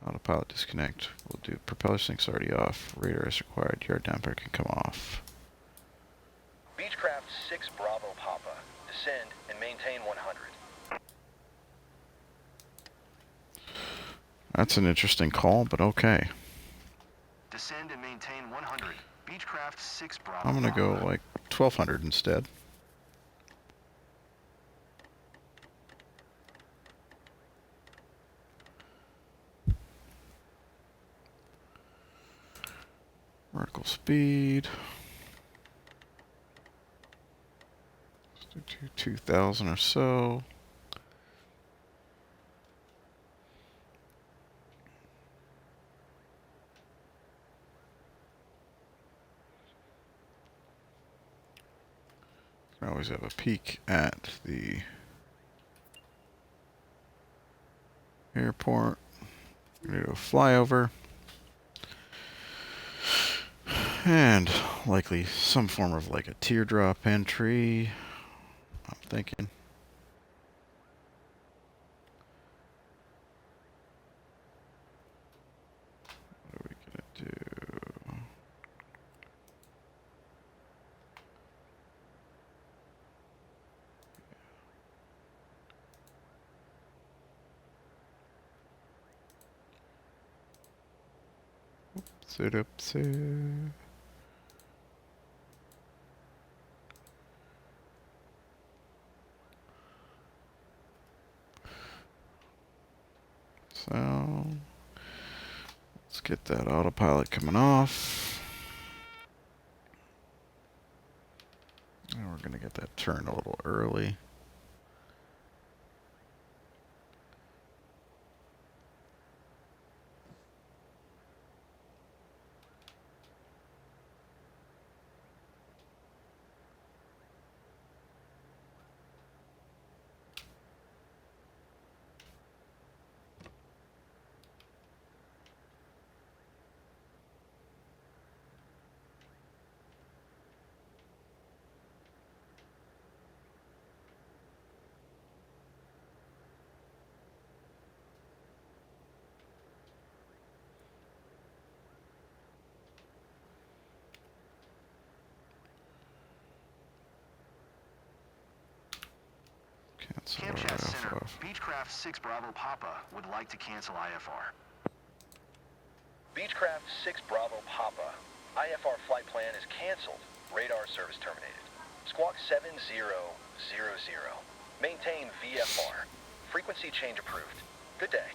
Autopilot disconnect. We'll do propeller syncs already off. Radar is required. Yard damper can come off. Beechcraft 6 Bravo Papa. Descend and maintain 100. That's an interesting call, but okay. Descend and maintain 100. Beechcraft 6 Bravo I'm gonna go like 1200 instead. Vertical speed. Let's do 2000 or so. I always have a peek at the airport. We're gonna do a flyover. And likely some form of like a teardrop entry. I'm thinking. What are we gonna do? Sit up, sit. So let's get that autopilot coming off. And we're gonna get that turn a little early. Cancel Kamchatka Center, IFR. Beechcraft 6 Bravo Papa would like to cancel IFR. Beechcraft 6 Bravo Papa, IFR flight plan is canceled. Radar service terminated. Squawk 7000. Maintain VFR. Frequency change approved. Good day.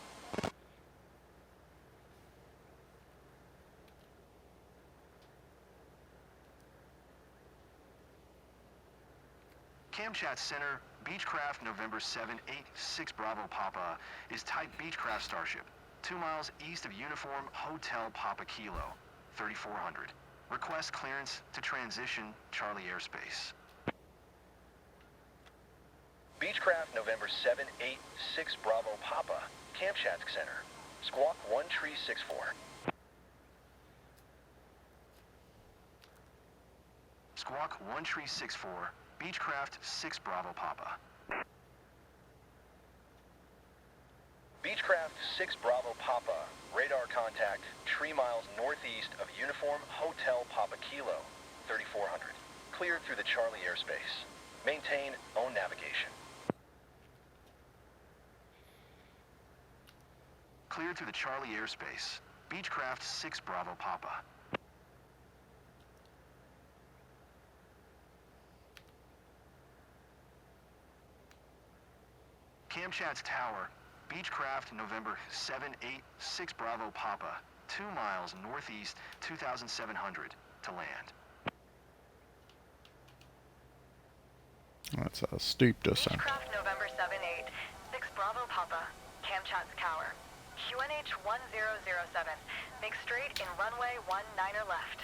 Kamchatka Center, Beechcraft November 786 Bravo Papa is type Beechcraft Starship, 2 miles east of Uniform Hotel Papa Kilo, 3400. Request clearance to transition Charlie airspace. Beechcraft November 786 Bravo Papa, Kamchatka Center, Squawk 1364. Squawk 1364, Beechcraft 6 Bravo Papa. Beechcraft 6 Bravo Papa, radar contact 3 miles northeast of Uniform Hotel Papa Kilo, 3400. Cleared through the Charlie airspace. Maintain own navigation. Cleared through the Charlie airspace. Beechcraft 6 Bravo Papa. Kamchatka Tower, Beechcraft November 786 Bravo Papa, 2 miles northeast, 2700 to land. That's a steep descent. Beechcraft November 786 Bravo Papa, Kamchatka Tower. QNH 1007. Make straight in runway 19er left.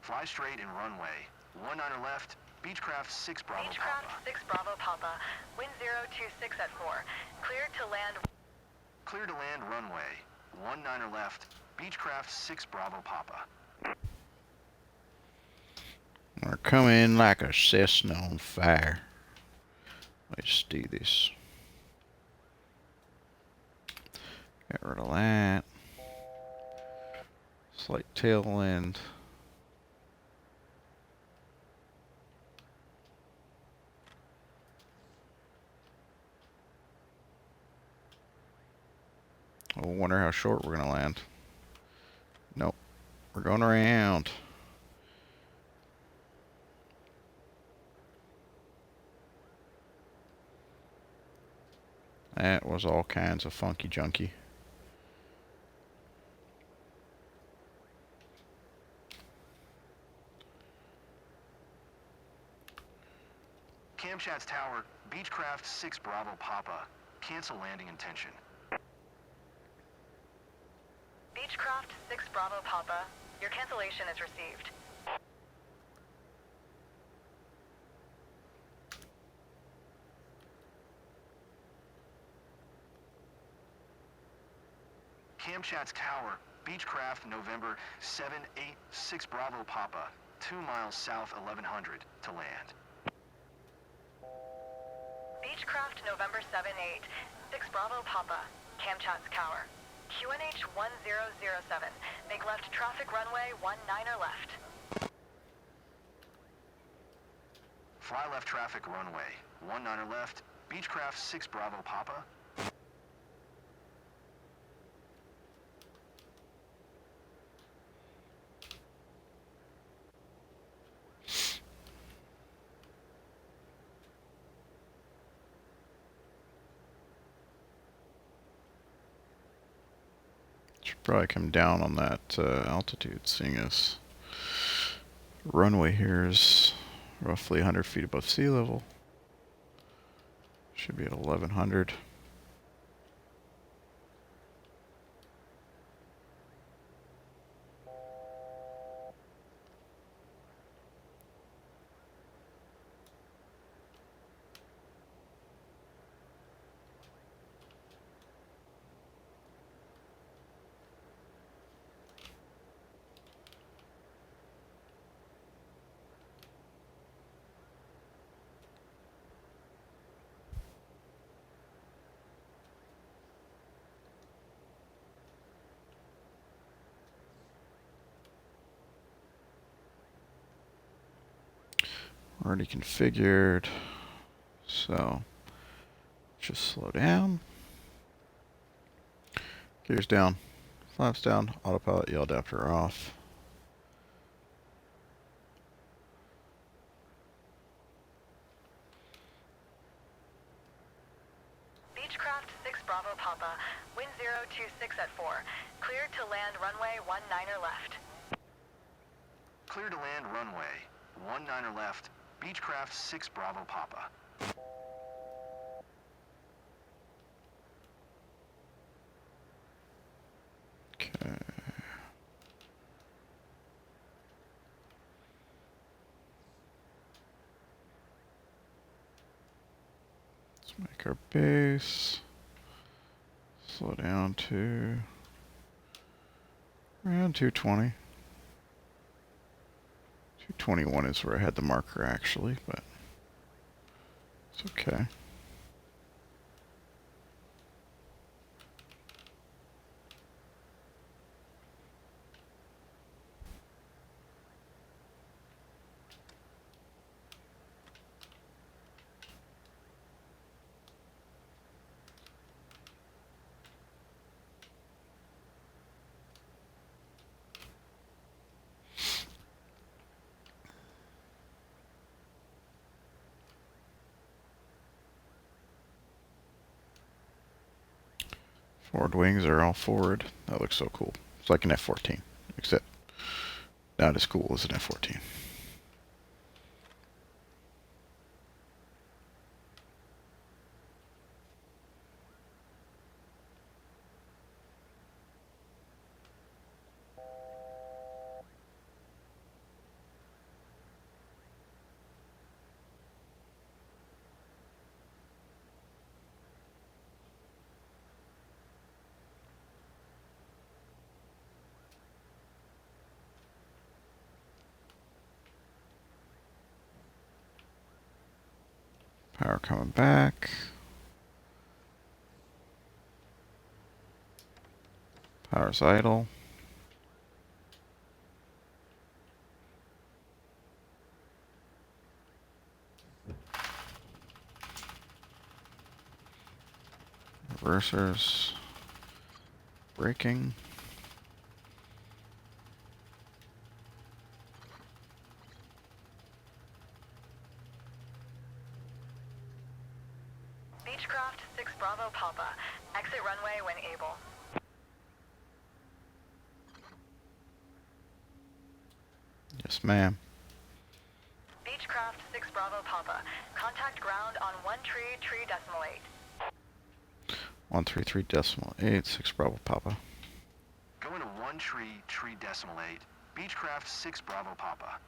Fly straight in runway 19er left, Beechcraft 6 Bravo Beechcraft Papa. 6 Bravo Papa, wind 026 at 4. Cleared to land. Clear to land runway 19er left, Beechcraft 6 Bravo Papa. We're coming like a Cessna on fire. Let's do this. Get rid of that. Slight tail end. I wonder how short we're gonna land. Nope. We're going around. That was all kinds of funky junky. Kamchatka Tower, Beechcraft 6 Bravo Papa. Cancel landing intention. Beechcraft 6 Bravo Papa, your cancellation is received. Kamchatka Tower, Beechcraft November 786 Bravo Papa, 2 miles south 1100 to land. Beechcraft November 786 Bravo Papa, Kamchatka Tower. QNH 1007. Make left traffic runway 19er left. Fly left traffic runway 19er left, Beechcraft 6 Bravo Papa. Should probably come down on that altitude, seeing as runway here is roughly 100 feet above sea level. Should be at 1100. Already configured. So just slow down. Gears down. Flaps down. Autopilot yaw adapter off. Beechcraft 6 Bravo Papa, wind 026 at 4. Cleared to land runway 19er left. Clear to land runway 19er left. Beechcraft 6 Bravo Papa. Okay. Let's make our base. Slow down to around 220. 221 is where I had the marker actually, but it's okay. Forward wings are all forward. That looks so cool. It's like an F-14, except not as cool as an F-14. Power coming back. Power's idle. Reversers. Braking. Beechcraft 6 Bravo Papa, exit runway when able. Yes, ma'am. Beechcraft 6 Bravo Papa, contact ground on 133.8. 133.8, 6 Bravo Papa. Going to 133.8. Beechcraft 6 Bravo Papa.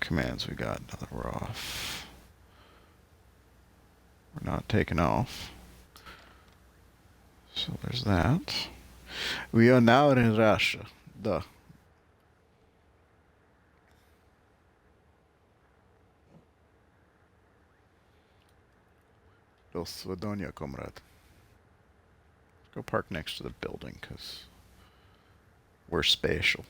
Commands we got. Now that we're off. We're not taking off. So there's that. We are now in Russia. Duh. До свидания, comrade. Go park next to the building, because we're spatial.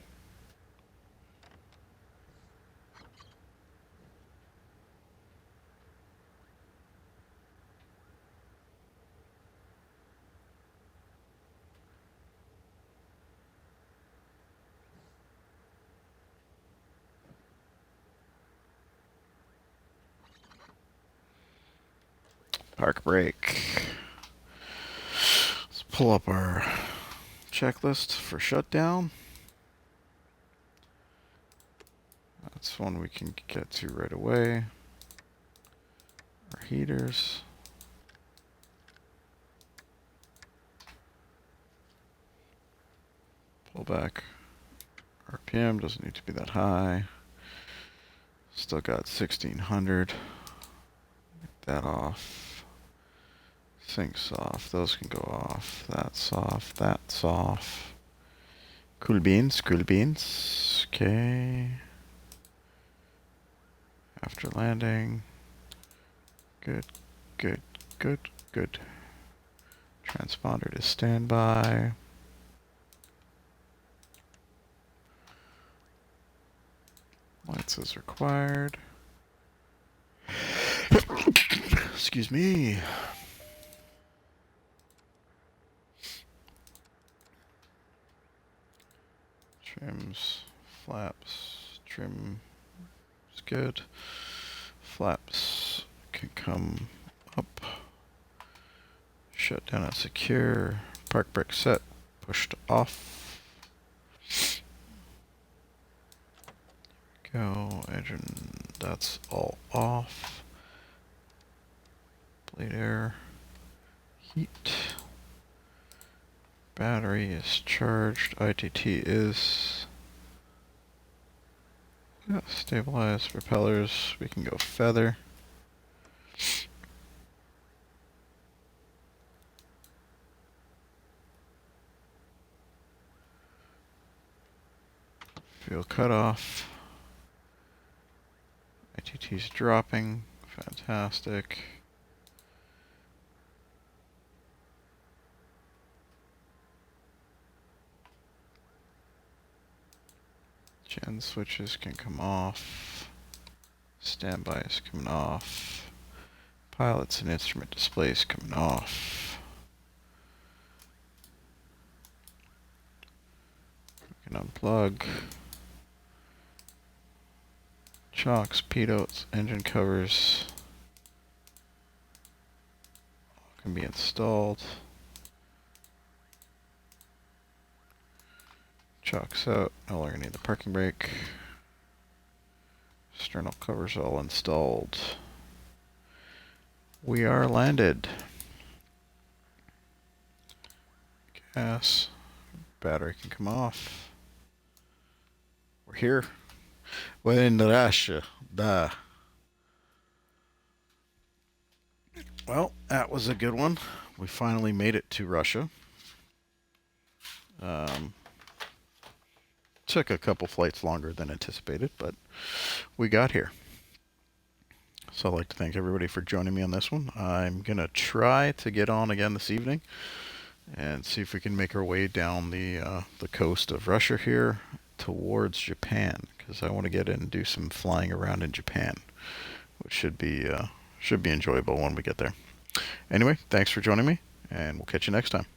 Park brake. Let's pull up our checklist for shutdown. That's one we can get to right away. Our heaters. Pull back. RPM doesn't need to be that high. Still got 1600. Get that off. Sinks off. Those can go off. That's off. That's off. Cool beans. Cool beans. Okay. After landing. Good. Good. Good. Good. Transponder to standby. Lights as required. Excuse me. Trims, flaps, trim is good. Flaps can come up. Shut down and secure. Park brake set, pushed off. Go, engine, that's all off. Blade air, heat. Battery is charged. ITT is stabilized. Propellers, we can go feather. Fuel cutoff. ITT's dropping. Fantastic. Gen switches can come off. Standby is coming off. Pilots and instrument displays coming off. We can unplug. Chocks, pidots, engine covers can be installed. Chocks out, no longer need the parking brake. Sternal covers all installed. We are landed. Gas, battery can come off. We're here. We're in Russia. Duh. Well, that was a good one. We finally made it to Russia. Took a couple flights longer than anticipated, but we got here. So I'd like to thank everybody for joining me on this one. I'm going to try to get on again this evening and see if we can make our way down the coast of Russia here towards Japan, because I want to get in and do some flying around in Japan, which should be enjoyable when we get there. Anyway, thanks for joining me, and we'll catch you next time.